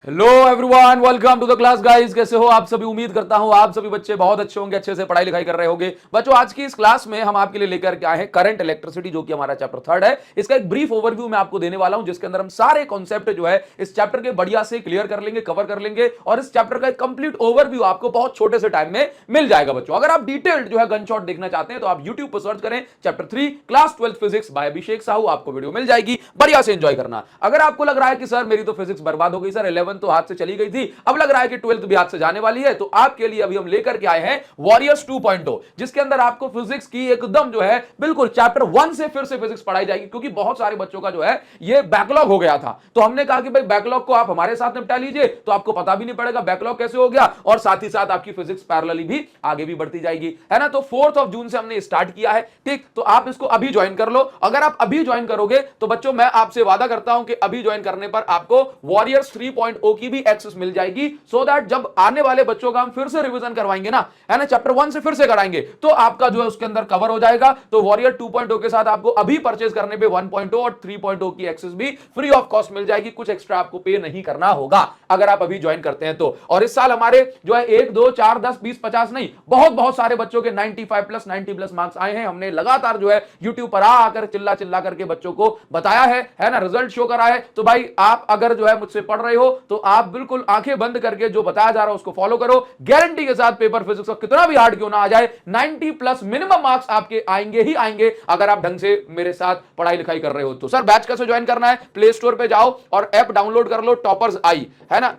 Hello everyone, welcome to the class guys. कैसे हो आप सभी? उम्मीद करता हूं आप सभी बच्चे बहुत अच्छे होंगे, अच्छे से पढ़ाई लिखाई कर रहे होंगे। बच्चों, आज की इस क्लास में हम आपके लिए लेकर के आए हैं करंट इलेक्ट्रिसिटी, जो कि हमारा चैप्टर 3 है। इसका एक ब्रीफ ओवरव्यू मैं आपको देने वाला हूं, जिसके अंदर हम सारे कॉन्सेप्ट जो है इस चैप्टर के बढ़िया से क्लियर कर लेंगे, कवर कर लेंगे, और इस चैप्टर का एक कंप्लीट ओवरव्यू आपको बहुत छोटे से टाइम में मिल जाएगा। बच्चों, अगर आप डिटेल्ड जो है गन शॉट देखना चाहते हैं तो आप यूट्यूब पर सर्च करें चैप्टर 3 क्लास 12 फिजिक्स बाय अभिषेक साहू, आपको वीडियो मिल जाएगी। बढ़िया से एंजॉय करना। अगर आपको लग रहा है कि सर मेरी तो फिजिक्स बर्बाद हो गई, सर 11 तो हाथ से चली गई थी, अब लग रहा है कि 12th भी हाथ से जाने वाली है, तो आपके लिए अभी हम लेकर के आए हैं वॉरियर्स 2.0, जिसके अंदर आपको फिजिक्स की एकदम जो है बिल्कुल चैप्टर 1 से फिर से फिजिक्स पढ़ाई जाएगी। क्योंकि बहुत सारे बच्चों का जो है ये बैकलॉग हो गया था, तो हमने कहा कि भाई बैकलॉग को आप हमारे साथ निपटा लीजिए, तो आपको पता भी नहीं पड़ेगा बैकलॉग कैसे हो गया, और साथ ही साथ आपकी फिजिक्स पैरेलली भी आगे भी बढ़ती जाएगी, है ना। तो 4 जून से हमने स्टार्ट किया है, ठीक। तो आप इसको अभी ज्वाइन कर लो। अगर आप अभी ज्वाइन करोगे तो बच्चों मैं आपसे वादा करता हूं कि अभी ज्वाइन करने पर आपको वॉरियर्स 3.0 की भी एक्सेस मिल जाएगी, सो दैट जब आने वाले बच्चों का हम फिर से रिवीजन करवाएंगे ना, है ना, चैप्टर 1 से फिर से कराएंगे, तो आपका जो है उसके अंदर कवर हो जाएगा। तो वॉरियर 2.0 के साथ आपको अभी परचेज करने पे 1.0 और 3.0 की एक्सेस भी फ्री ऑफ कॉस्ट मिल जाएगी। कुछ एक्स्ट्रा आपको पे नहीं करना होगा अगर आप अभी ज्वाइन करते हैं तो। और इस साल हमारे जो है 1 2 4 10 20 50 नहीं, बहुत बहुत सारे बच्चों के 95 प्लस 90 प्लस मार्क्स आए हैं। हमने लगातार जो है यूट्यूब पर आकर चिल्ला चिल्ला करके बच्चों को बताया है ना, रिजल्ट शो करा है। तो भाई आप अगर जो है मुझसे पढ़ रहे हो तो आप बिल्कुल आंखें बंद करके जो बताया जा रहा है उसको फॉलो करो। गारंटी के साथ पेपर फिजिक्स का कितना भी हार्ड क्यों ना आ जाए, 90 प्लस मिनिमम मार्क्स आपके आएंगे ही आएंगे, अगर आप ढंग से मेरे साथ पढ़ाई लिखाई कर रहे हो तो। सर बैच कैसे ज्वाइन करना है? प्ले स्टोर पे जाओ और ऐप डाउनलोड कर लो, टॉपर्स आई, है ना,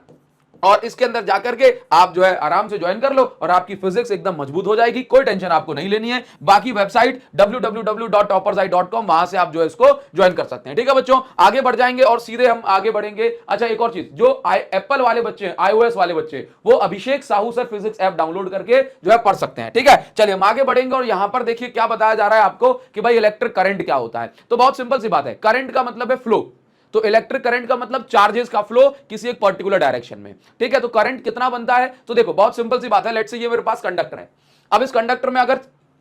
और इसके अंदर जाकर के आप जो है आराम से ज्वाइन कर लो और आपकी फिजिक्स एकदम मजबूत हो जाएगी। कोई टेंशन आपको नहीं लेनी है। बाकी वेबसाइट www.topperseye.com, वहां से आप जो है इसको ज्वाइन कर सकते हैं। ठीक है बच्चों, आगे बढ़ जाएंगे और सीधे हम आगे बढ़ेंगे। अच्छा, एक और चीज, जो एप्पल वाले बच्चे हैं, iOS वाले बच्चे, वो Abhishek Sahu sir physics app download करके जो है पढ़ सकते हैं। ठीक है, चलिए हम आगे बढ़ेंगे और यहां पर देखिए क्या बताया जा रहा है आपको कि भाई इलेक्ट्रिक करंट क्या होता है। तो बहुत सिंपल सी बात है, करंट का मतलब है फ्लो। तो इलेक्ट्रिक करंट का मतलब चार्जेस का फ्लो किसी एक पर्टिकुलर डायरेक्शन में। ठीक है, तो करंट कितना बनता है? तो देखो बहुत सिंपल सी बात है, लेट्स से ये मेरे पास कंडक्टर है। अब इस कंडक्टर में अगर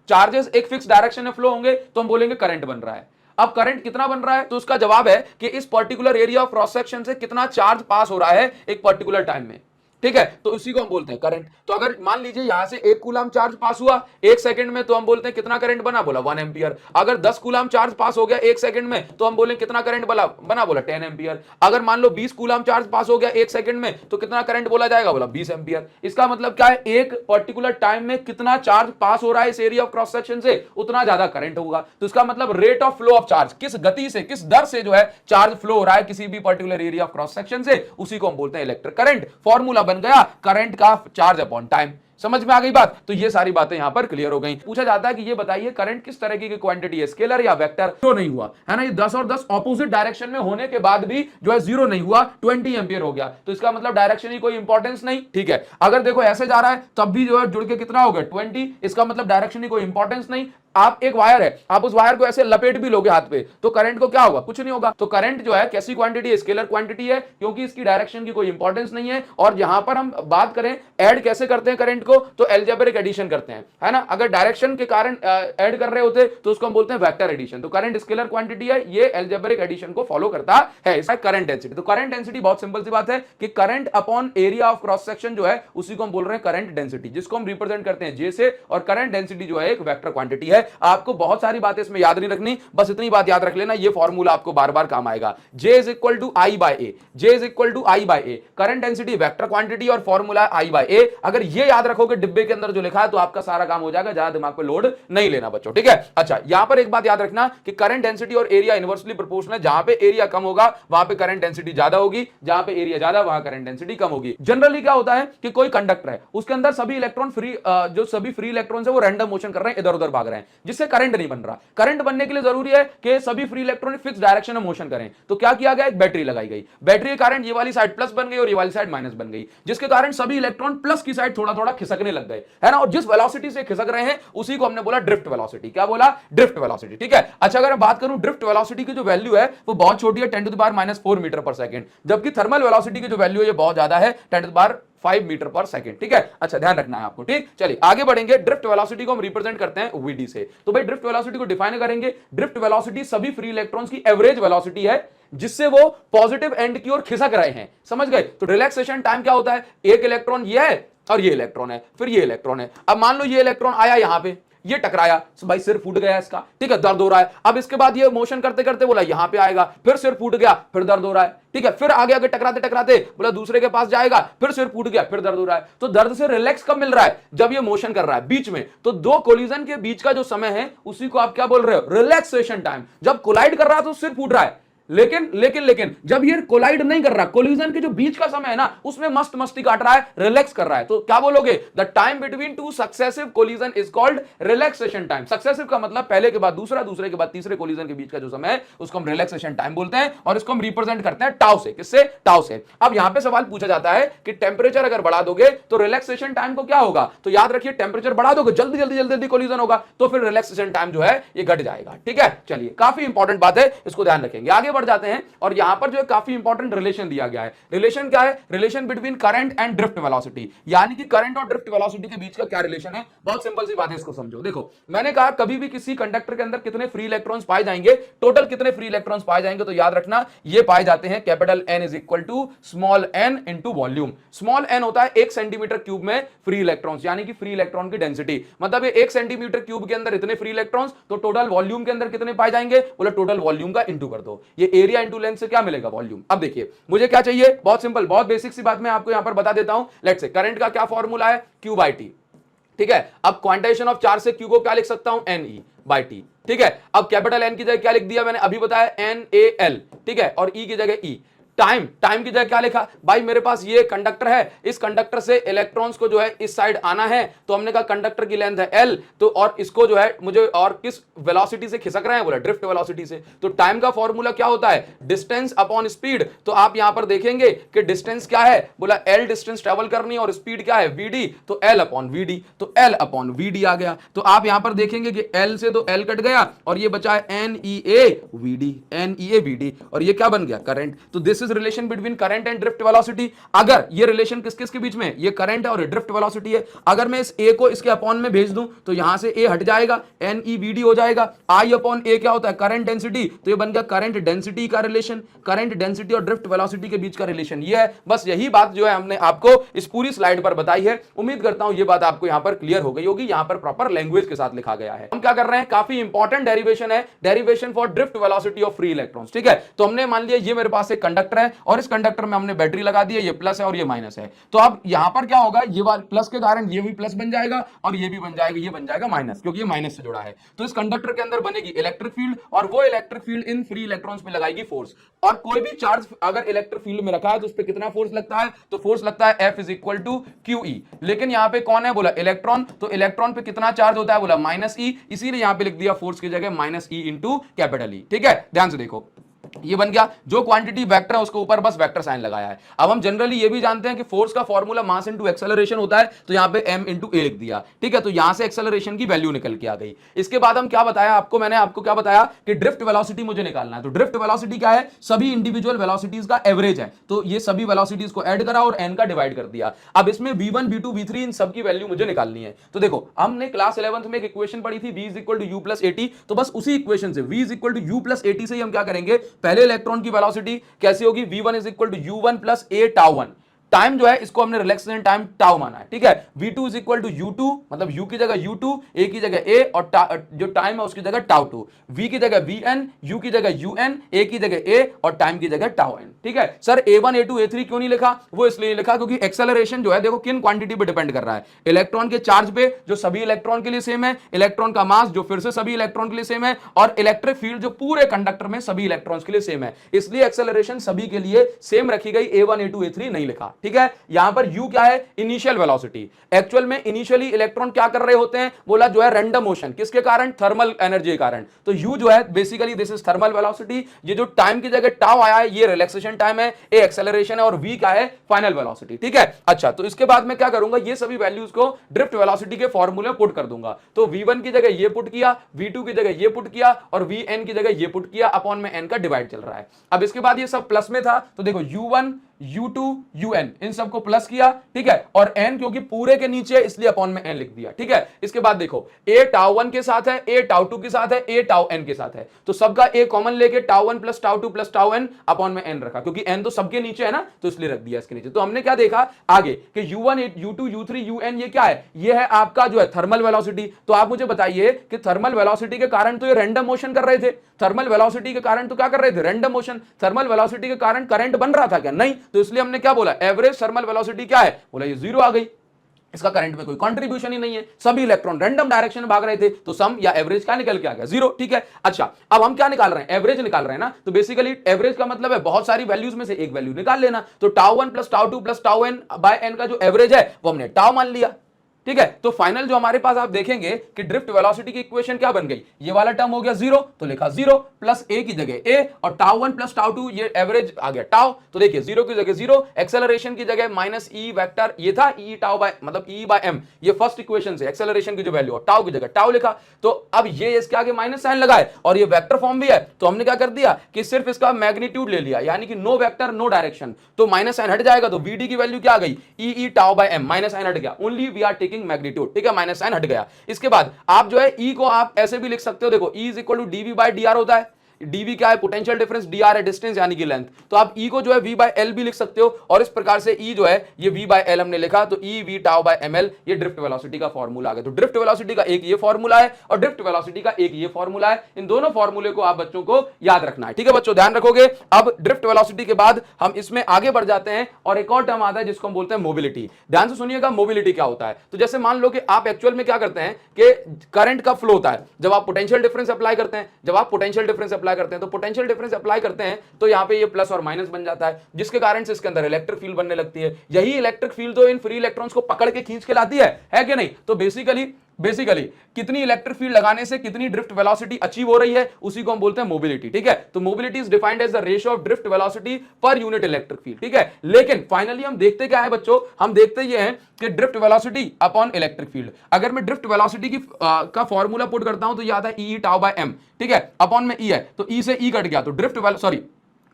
चार्जेस एक फिक्स डायरेक्शन में फ्लो होंगे तो हम बोलेंगे करंट बन रहा है। अब करंट कितना बन रहा है? तो उसका जवाब है कि इस particular area of cross section से कितना चार्ज पास हो रहा है एक पर्टिकुलर टाइम में। ठीक है, तो इसी को हम बोलते हैं करंट। तो अगर मान लीजिए यहां से 1 कूलम चार्ज पास हुआ 1 सेकंड में, तो हम बोलते हैं कितना करंट बना? बोला 1 एम्पियर। अगर 10 कूलम चार्ज पास हो गया 1 सेकंड में, तो हम बोलें कितना करंट बना? बोला 10 एम्पियर। अगर मान लो 20 कूलम चार्ज पास हो गया 1 सेकंड में, तो कितना करंट बोला जाएगा? बोला 20 एम्पियर। इसका मतलब क्या है? एक पर्टिकुलर टाइम में कितना चार्ज पास हो रहा है इस एरिया ऑफ क्रॉस सेक्शन से, उतना ज्यादा करंट होगा। तो इसका मतलब rate of flow of charge, किस गति से, किस दर से जो है चार्ज फ्लो हो रहा है किसी भी particular area of cross section से, उसी को हम बोलते हैं इलेक्ट्रिक करंट। फॉर्मूला बन गया करंट का चार्ज अपॉन टाइम। समझ में आ गई बात? तो ये सारी बातें यहां पर क्लियर हो गई। पूछा जाता है कि ये बताइए करंट किस तरह की क्वांटिटी है, स्केलर या वेक्टर? तो नहीं हुआ, है ना, ये 10 और 10 ऑपोजिट डायरेक्शन में होने के बाद भी जो है जीरो नहीं हुआ, 20 एम्पियर हो गया। तो इसका मतलब डायरेक्शन ही कोई इंपॉर्टेंस नहीं। ठीक है, अगर देखो ऐसे जा रहा है तब भी जो है जुड़ के कितना हो गया 20, इसका मतलब डायरेक्शन ही कोई इंपॉर्टेंस नहीं। आप एक वायर है, आप उस वायर को ऐसे लपेट भी लोगे हाथ पे, तो करंट को क्या होगा? कुछ नहीं होगा। तो करंट जो है कैसी क्वांटिटी है? स्केलर क्वांटिटी है, क्योंकि इसकी डायरेक्शन की कोई इंपॉर्टेंस नहीं है। और यहां पर हम बात करें ऐड कैसे करते हैं करंट को, तो एल्जेब्रिक एडिशन करते हैं, है ना। अगर डायरेक्शन के कारण ऐड कर रहे होते तो उसको हम बोलते हैं वेक्टर एडिशन। तो करंट स्केलर क्वांटिटी है, ये एल्जेब्रिक एडिशन को फॉलो करता है। इसका करंट डेंसिटी, तो करंट डेंसिटी बहुत सिंपल सी बात है कि current upon area of cross section जो है उसी को हम बोल रहे हैं करंट डेंसिटी, जिसको हम रिप्रेजेंट करते हैं जे से। और करंट डेंसिटी जो है एक वेक्टर क्वांटिटी है। आपको बहुत सारी बातें इसमें याद नहीं रखनी, बस इतनी बात याद रख लेना, ये फॉर्मूला आपको बार बार काम आएगा। J is equal to I by A, J is equal to I by A. Current density vector quantity और फॉर्मूला आई बाय ए। अगर ये याद रखोगे डिब्बे के अंदर जो लिखा है, तो आपका सारा काम हो जाएगा, ज्यादा दिमाग पे लोड नहीं लेना बच्चों। ठीक है, अच्छा यहां पर एक बात याद रखना कि करंट डेंसिटी और एरिया इनवर्सली प्रोपोर्शनल है। जहां पे एरिया कम होगा वहां पे करंट डेंसिटी ज्यादा होगी, जहां पे एरिया ज्यादा वहां करंट डेंसिटी कम होगी। जनरली क्या होता है कि कोई कंडक्टर है, उसके अंदर सभी इलेक्ट्रॉन फ्री, जो सभी फ्री इलेक्ट्रॉन है वो रैंडम मोशन कर रहे हैं, इधर उधर भाग रहे हैं, जिससे करंट नहीं बन रहा। करंट बनने के लिए जरूरी है कि सभी फ्री इलेक्ट्रॉन फिक्स डायरेक्शन में मोशन करें। तो क्या किया गया? एक बैटरी लगाई गई। बैटरी के कारण ये वाली साइड प्लस बन गई और ये वाली साइड माइनस बन गई, जिसके कारण सभी इलेक्ट्रॉन प्लस की साइड थोड़ा थोड़ा खिसकने लग गए, है ना। और जिस वेलोसिटी से खिसक रहे हैं उसी को हमने बोला ड्रिफ्ट वेलोसिटी। क्या बोला? Drift velocity. ठीक है, अच्छा अगर मैं बात करूं ड्रिफ्ट वेलोसिटी की जो वैल्यू है वो बहुत छोटी है, 10⁻⁻⁴ मीटर पर सेकंड, जबकि थर्मल वेलोसिटी की जो वैल्यू है ये बहुत ज्यादा है, 10⁻⁴ 5 मीटर पर सेकंड। ठीक है, अच्छा ध्यान रखना है आपको। ठीक, चलिए आगे बढ़ेंगे। ड्रिफ्ट वेलोसिटी को हम रिप्रेजेंट करते हैं वीडी से। तो भाई ड्रिफ्ट वेलोसिटी को डिफाइन करेंगे, ड्रिफ्ट वेलोसिटी सभी फ्री इलेक्ट्रॉन्स की एवरेज वेलोसिटी है जिससे वो पॉजिटिव एंड की ओर खिसक रहे हैं। समझ गए? तो रिलैक्सेशन टाइम क्या होता है, एक इलेक्ट्रॉन ये है और ये इलेक्ट्रॉन है, फिर ये इलेक्ट्रॉन है। अब मान लो ये इलेक्ट्रॉन आया यहां पे, ये टकराया, भाई सिर फूट गया इसका। ठीक है, दर्द हो रहा है। अब इसके बाद ये मोशन करते करते बोला यहां पे आएगा, फिर सिर फूट गया, फिर दर्द हो रहा है। ठीक है, फिर आगे आगे टकराते टकराते बोला दूसरे के पास जाएगा, फिर सिर फूट गया, फिर दर्द हो रहा है। तो दर्द से रिलैक्स कब मिल रहा है, जब ये मोशन कर रहा है बीच में। तो दो कोलिजन के बीच का जो समय है उसी को आप क्या बोल रहे हो, रिलैक्सेशन टाइम। जब कोलाइड कर रहा है तो सिर फूट रहा है, लेकिन जब ये कोलाइड नहीं कर रहा, कोलिजन के जो बीच का समय है ना उसमें मस्त मस्ती काट रहा है, रिलैक्स कर रहा है। तो क्या बोलोगे, the time between two successive collision is called relaxation time. Successive का मतलब पहले के बाद दूसरा, दूसरे के बाद तीसरे कोलिजन के बीच का जो समय है उसको हम रिलैक्सेशन टाइम बोलते हैं, और इसको हम रिप्रेजेंट करते हैं टाउ से। किससे, टाउ से। अब यहां पे सवाल पूछा जाता है कि टेंपरेचर अगर बढ़ा दोगे तो रिलैक्सेशन टाइम को क्या होगा। तो याद रखिए, टेंपरेचर बढ़ा दोगे जल्दी जल्दी जल्दी जल्दी कोलिजन होगा, तो फिर रिलैक्सेशन टाइम जो है ये घट जाएगा। ठीक है, चलिए काफी इंपॉर्टेंट बात है, इसको ध्यान रखेंगे। आगे बढ़ जाते हैं, और यहां पर जो है काफी इंपॉर्टेंट रिलेशन दिया गया है। रिलेशन क्या है, relation between current and drift velocity, यानी कि करंट और ड्रिफ्ट वेलोसिटी के बीच का क्या रिलेशन है। बहुत सिंपल सी बात है, इसको समझो। देखो, मैंने कहा कभी भी किसी कंडक्टर के अंदर कितने फ्री इलेक्ट्रॉन्स पाए जाएंगे, टोटल कितने फ्री इलेक्ट्रॉन्स पाए जाएंगे, तो याद रखना ये पाए जाते हैं capital N is equal to small n into volume. Small n होता है 1 सेंटीमीटर क्यूब में फ्री इलेक्ट्रॉन्स, यानी कि फ्री इलेक्ट्रॉन की डेंसिटी। मतलब ये 1 सेंटीमीटर क्यूब के अंदर इतने फ्री इलेक्ट्रॉन्स, तो टोटल वॉल्यूम के अंदर कितने पाए जाएंगे, बोले टोटल वॉल्यूम का इंटू कर दो। ये एरिया इंटू लेंथ से क्या मिलेगा, वॉल्यूम। अब देखिए मुझे क्या चाहिए, बहुत सिंपल, बहुत बेसिक सी बात मैं आपको यहां पर बता देता हूं। लेट्स से करंट का क्या फॉर्मूला है, Q बाई टी। ठीक है, अब क्वांटाइजेशन ऑफ चार्ज से Q को क्या लिख सकता हूं, NE बाई टी। ठीक है, अब कैपिटल N की जगह क्या लिख दिया मैंने अभी बताया, NaL। ठीक है, और E की जगह E। टाइम की जगह क्या लिखा, भाई मेरे पास ये कंडक्टर है, इस कंडक्टर से इलेक्ट्रॉन्स को जो है इस साइड आना है, तो हमने कहा कंडक्टर की लेंथ है L, तो और इसको जो है मुझे और किस वेलोसिटी से खिसक रहे हैं, बोला ड्रिफ्ट वेलोसिटी से। तो टाइम का फॉर्मूला क्या होता है, डिस्टेंस अपॉन स्पीड। तो आप यहां पर देखेंगे कि डिस्टेंस क्या है, बोला L डिस्टेंस ट्रेवल करनी है, और स्पीड क्या है VD, तो L अपॉन VD, तो L अपॉन VD आ गया। तो आप यहां पर देखेंगे कि L से तो L कट गया, और ये बचा है NEA VD, और ये क्या बन गया, करंट। तो this relation between current and drift velocity. अगर ये रिलेशन किस किस के बीच में, ये करंट है और ड्रिफ्ट वेलोसिटी है। अगर मैं इस A को इसके अपॉन में भेज दूं तो यहां से A हट जाएगा, NEVD हो जाएगा। I अपॉन A क्या होता है, करंट डेंसिटी, तो ये बन गया करंट डेंसिटी का रिलेशन। करंट डेंसिटी और ड्रिफ्ट वेलोसिटी के बीच का रिलेशन ये है। बस यही बात जो है हमने आपको इस पूरी स्लाइड पर बताई है। उम्मीद करता हूं ये बात आपको यहां पर क्लियर हो गई होगी। यहां पर प्रॉपर लैंग्वेज के साथ लिखा गया है। हम क्या कर रहे हैं, काफी इंपॉर्टेंट डेरिवेशन है, derivation for drift velocity of free electrons. ठीक है, तो हमने मान लिया ये मेरे पास एक कंडक्टर है, और इस कंडक्टर में हमने बैटरी लगा दी है, ये प्लस है और ये माइनस है। तो अब यहां पर क्या होगा, ये वाला प्लस के कारण ये भी प्लस बन जाएगा, और ये भी बन जाएगा, ये बन जाएगा माइनस, क्योंकि ये माइनस से जुड़ा है। तो इस कंडक्टर के अंदर बनेगी इलेक्ट्रिक फील्ड, और वो electric field in free electrons पे लगाएगी फोर्स। और कोई भी चार्ज अगर इलेक्ट्रिक फील्ड में रखा है तो उस पर कितना फोर्स लगता है, तो फोर्स लगता है F is equal to QE। लेकिन यहां पे कौन है, बोला इलेक्ट्रॉन, तो इलेक्ट्रॉन पे कितना चार्ज होता है, बोला -E, इसीलिए यहां पे लिख दिया फोर्स की जगह -E इंटू कैपिटल E। ठीक है, ध्यान से देखो, ये बन गया, जो क्वांटिटी वेक्टर है उसके ऊपर बस वेक्टर साइन लगाया है। अब हम जनरली ये भी जानते हैं कि फोर्स का फॉर्मूला मास इनटू एक्सेलरेशन होता है, तो यहां पे m इनटू a लिख दिया। ठीक है, तो यहां से एक्सेलरेशन की वैल्यू निकल के आ गई। इसके बाद हम क्या बताया आपको, मैंने आपको क्या बताया कि ड्रिफ्ट वेलोसिटी मुझे निकालना है। तो ड्रिफ्ट वेलोसिटी क्या है, सभी इंडिविजुअल वेलोसिटीज का एवरेज है। तो ये सभी वेलोसिटीज को ऐड करा और n का डिवाइड कर दिया। अब इसमें v1 v2 v3 इन सब की वैल्यू मुझे निकालनी है। तो देखो, हमने क्लास 11th में एक इक्वेशन पढ़ी थी, v is equal to u plus at। तो बस उसी इक्वेशन से v is equal to u plus at से ही हम क्या करेंगे, पहले इलेक्ट्रॉन की वेलोसिटी कैसी होगी, v1 is equal to u1 plus a tau 1। Time जो है इसको हमने रिलैक्सेशन टाइम टाउ माना है। ठीक है, v2 is equal to u2, मतलब u की जगह u2, a की जगह a, और जो टाइम है उसकी जगह टाउ 2, v की जगह vn, u की जगह un, a की जगह a, और टाइम की जगह टाउ n। ठीक है सर, a1 a2 a3 क्यों नहीं लिखा, वो इसलिए लिखा क्योंकि एक्सेलरेशन जो है देखो किन क्वांटिटी पे डिपेंड कर रहा है, इलेक्ट्रॉन के चार्ज पे जो सभी इलेक्ट्रॉन के लिए सेम है, इलेक्ट्रॉन का मास जो फिर से सभी इलेक्ट्रॉन के लिए सेम है, और इलेक्ट्रिक फील्ड जो पूरे कंडक्टर में सभी इलेक्ट्रॉन्स के लिए सेम है। इसलिए एक्सेलरेशन सभी के लिए सेम रखी गई, a1 a2 a3 नहीं लिखा। ठीक है, यहां पर u क्या है, इनिशियल वेलोसिटी। एक्चुअल में इनिशियली इलेक्ट्रॉन क्या कर रहे होते हैं, बोला जो है रैंडम मोशन, किसके कारण, थर्मल एनर्जी के कारण। तो u जो है basically this is thermal velocity. ये जो टाइम की जगह टाउ आया है ये रिलैक्सेशन टाइम है, a एक्सेलरेशन है, और v क्या है, फाइनल वेलोसिटी। ठीक है, अच्छा तो इसके बाद मैं क्या करूंगा, ये सभी वैल्यूज को ड्रिफ्ट वेलोसिटी के फॉर्मूले पुट कर दूंगा। तो v1 की जगह ये पुट किया, v2 की जगह ये पुट किया, और vn की जगह ये पुट किया, अपॉन में n का डिवाइड चल रहा है। अब इसके बाद ये सब प्लस में था, तो देखो u1 U2 UN इन सबको प्लस किया, ठीक है, और n क्योंकि पूरे के नीचे है इसलिए अपॉन में n लिख दिया, ठीक है। इसके बाद देखो a टाउ 1 के साथ है, a टाउ 2 के साथ है, a टाउ n के साथ है, तो सबका a कॉमन लेके tau 1 plus tau 2 plus tau n upon में n रखा, क्योंकि n तो सबके नीचे है ना, तो इसलिए रख दिया इसके नीचे। तो हमने क्या देखा आगे कि U1 U2 U3 UN ये क्या है, ये है आपका जो है थर्मल वेलोसिटी। तो आप मुझे बताइए कि थर्मल वेलोसिटी के कारण तो ये रैंडम मोशन कर रहे थे, थर्मल वेलोसिटी के कारण तो क्या कर रहे थे, रैंडम मोशन। थर्मल वेलोसिटी के कारण करंट बन रहा था क्या, नहीं, तो इसलिए हमने क्या बोला, एवरेज थर्मल वेलोसिटी क्या है, बोला ये जीरो आ गई, इसका करंट में कोई कंट्रीब्यूशन ही नहीं है, सभी इलेक्ट्रॉन रैंडम डायरेक्शन में भाग रहे थे, तो सम या एवरेज क्या निकल के आ गया, जीरो, ठीक है। अच्छा अब हम क्या निकाल रहे हैं, एवरेज निकाल रहे हैं ना, तो बेसिकली एवरेज का मतलब है बहुत सारी वैल्यूज में से एक वैल्यू निकाल लेना। तो tau 1 plus tau 2 plus tau n by n का जो एवरेज है वो हमने टाउ मान लिया, ठीक है। तो फाइनल जो हमारे पास आप देखेंगे कि ड्रिफ्ट वेलोसिटी की इक्वेशन क्या बन गई, ये वाला टर्म हो गया जीरो, तो लिखा जीरो प्लस a की जगह a, और टाउ 1 प्लस टाउ 2 ये एवरेज आ गया टाउ, तो देखिए जीरो की जगह जीरो, एक्सेलरेशन की जगह माइनस ई वेक्टर, ये था ई टाउ बाय मतलब ई बाय एम, ये फर्स्ट इक्वेशन से एक्सेलरेशन की जो वैल्यू है टाउ की जगह टाउ लिखा। तो अब ये इसके आगे माइनस साइन लगाए और ये वेक्टर फॉर्म भी है, तो हमने क्या कर दिया कि सिर्फ इसका मैग्नीट्यूड ले लिया, यानी कि नो वेक्टर नो डायरेक्शन, तो माइनस साइन हट जाएगा, तो vd की वैल्यू क्या आ गई, e tau by m, minus sign हट गया, only we are taking magnitude, ठीक है, माइनस साइन हट गया। इसके बाद आप जो है ई को आप ऐसे भी लिख सकते हो, देखो E is equal to DV by D R होता है, डीवी क्या है, पोटेंशियल डिफरेंस, डी आर है डिस्टेंस यानी कि लेंथ, तो आप ई को जो है वी बाय एल भी लिख सकते हो, और इस प्रकार से ई जो है ये वी बाय एल हमने लिखा, तो E V tau by M L, ये ड्रिफ्ट वेलोसिटी का फॉर्मूला आ गया। तो ड्रिफ्ट वेलोसिटी का एक ये फॉर्मूला है और ड्रिफ्ट वेलोसिटी का एक ये फॉर्मूला है, इन दोनों फॉर्मूले को आप बच्चों को याद रखना है, ठीक है बच्चों, ध्यान रखोगे। अब ड्रिफ्ट वेलोसिटी के बाद हम इसमें आगे बढ़ जाते हैं और एक और टर्म आता है जिसको हम बोलते हैं मोबिलिटी। ध्यान से सुनिएगा मोबिलिटी क्या होता है। तो जैसे मान लो कि आप एक्चुअल में क्या करते हैं कि करंट का फ्लो होता है जब आप पोटेंशियल डिफरेंस अप्लाई करते हैं, जब आप पोटेंशियल डिफरेंस अप्लाई करते हैं तो पोटेंशियल डिफरेंस अप्लाई करते हैं तो यहां पे ये प्लस और माइनस बन जाता है, जिसके कारण से इसके अंदर इलेक्ट्रिक फील्ड बनने लगती है। यही इलेक्ट्रिक फील्ड तो इन फ्री इलेक्ट्रॉन्स को पकड़ के खींच के लाती है कि नहीं। तो बेसिकली कितनी इलेक्ट्रिक फील्ड लगाने से कितनी ड्रिफ्ट वेलोसिटी अचीव हो रही है, उसी को हम बोलते हैं मोबिलिटी, ठीक है। तो mobility is defined as the ratio of drift velocity per unit electric field, ठीक है। लेकिन फाइनली हम देखते क्या है बच्चों, हम देखते ये हैं कि drift velocity upon electric field. अगर मैं ड्रिफ्ट वेलोसिटी की का फॉर्मूला पुट करता हूं तो ये आता है ई टाउ बाय एम, ठीक है, अपॉन में ई है तो ई से ई कट गया, तो ड्रिफ्ट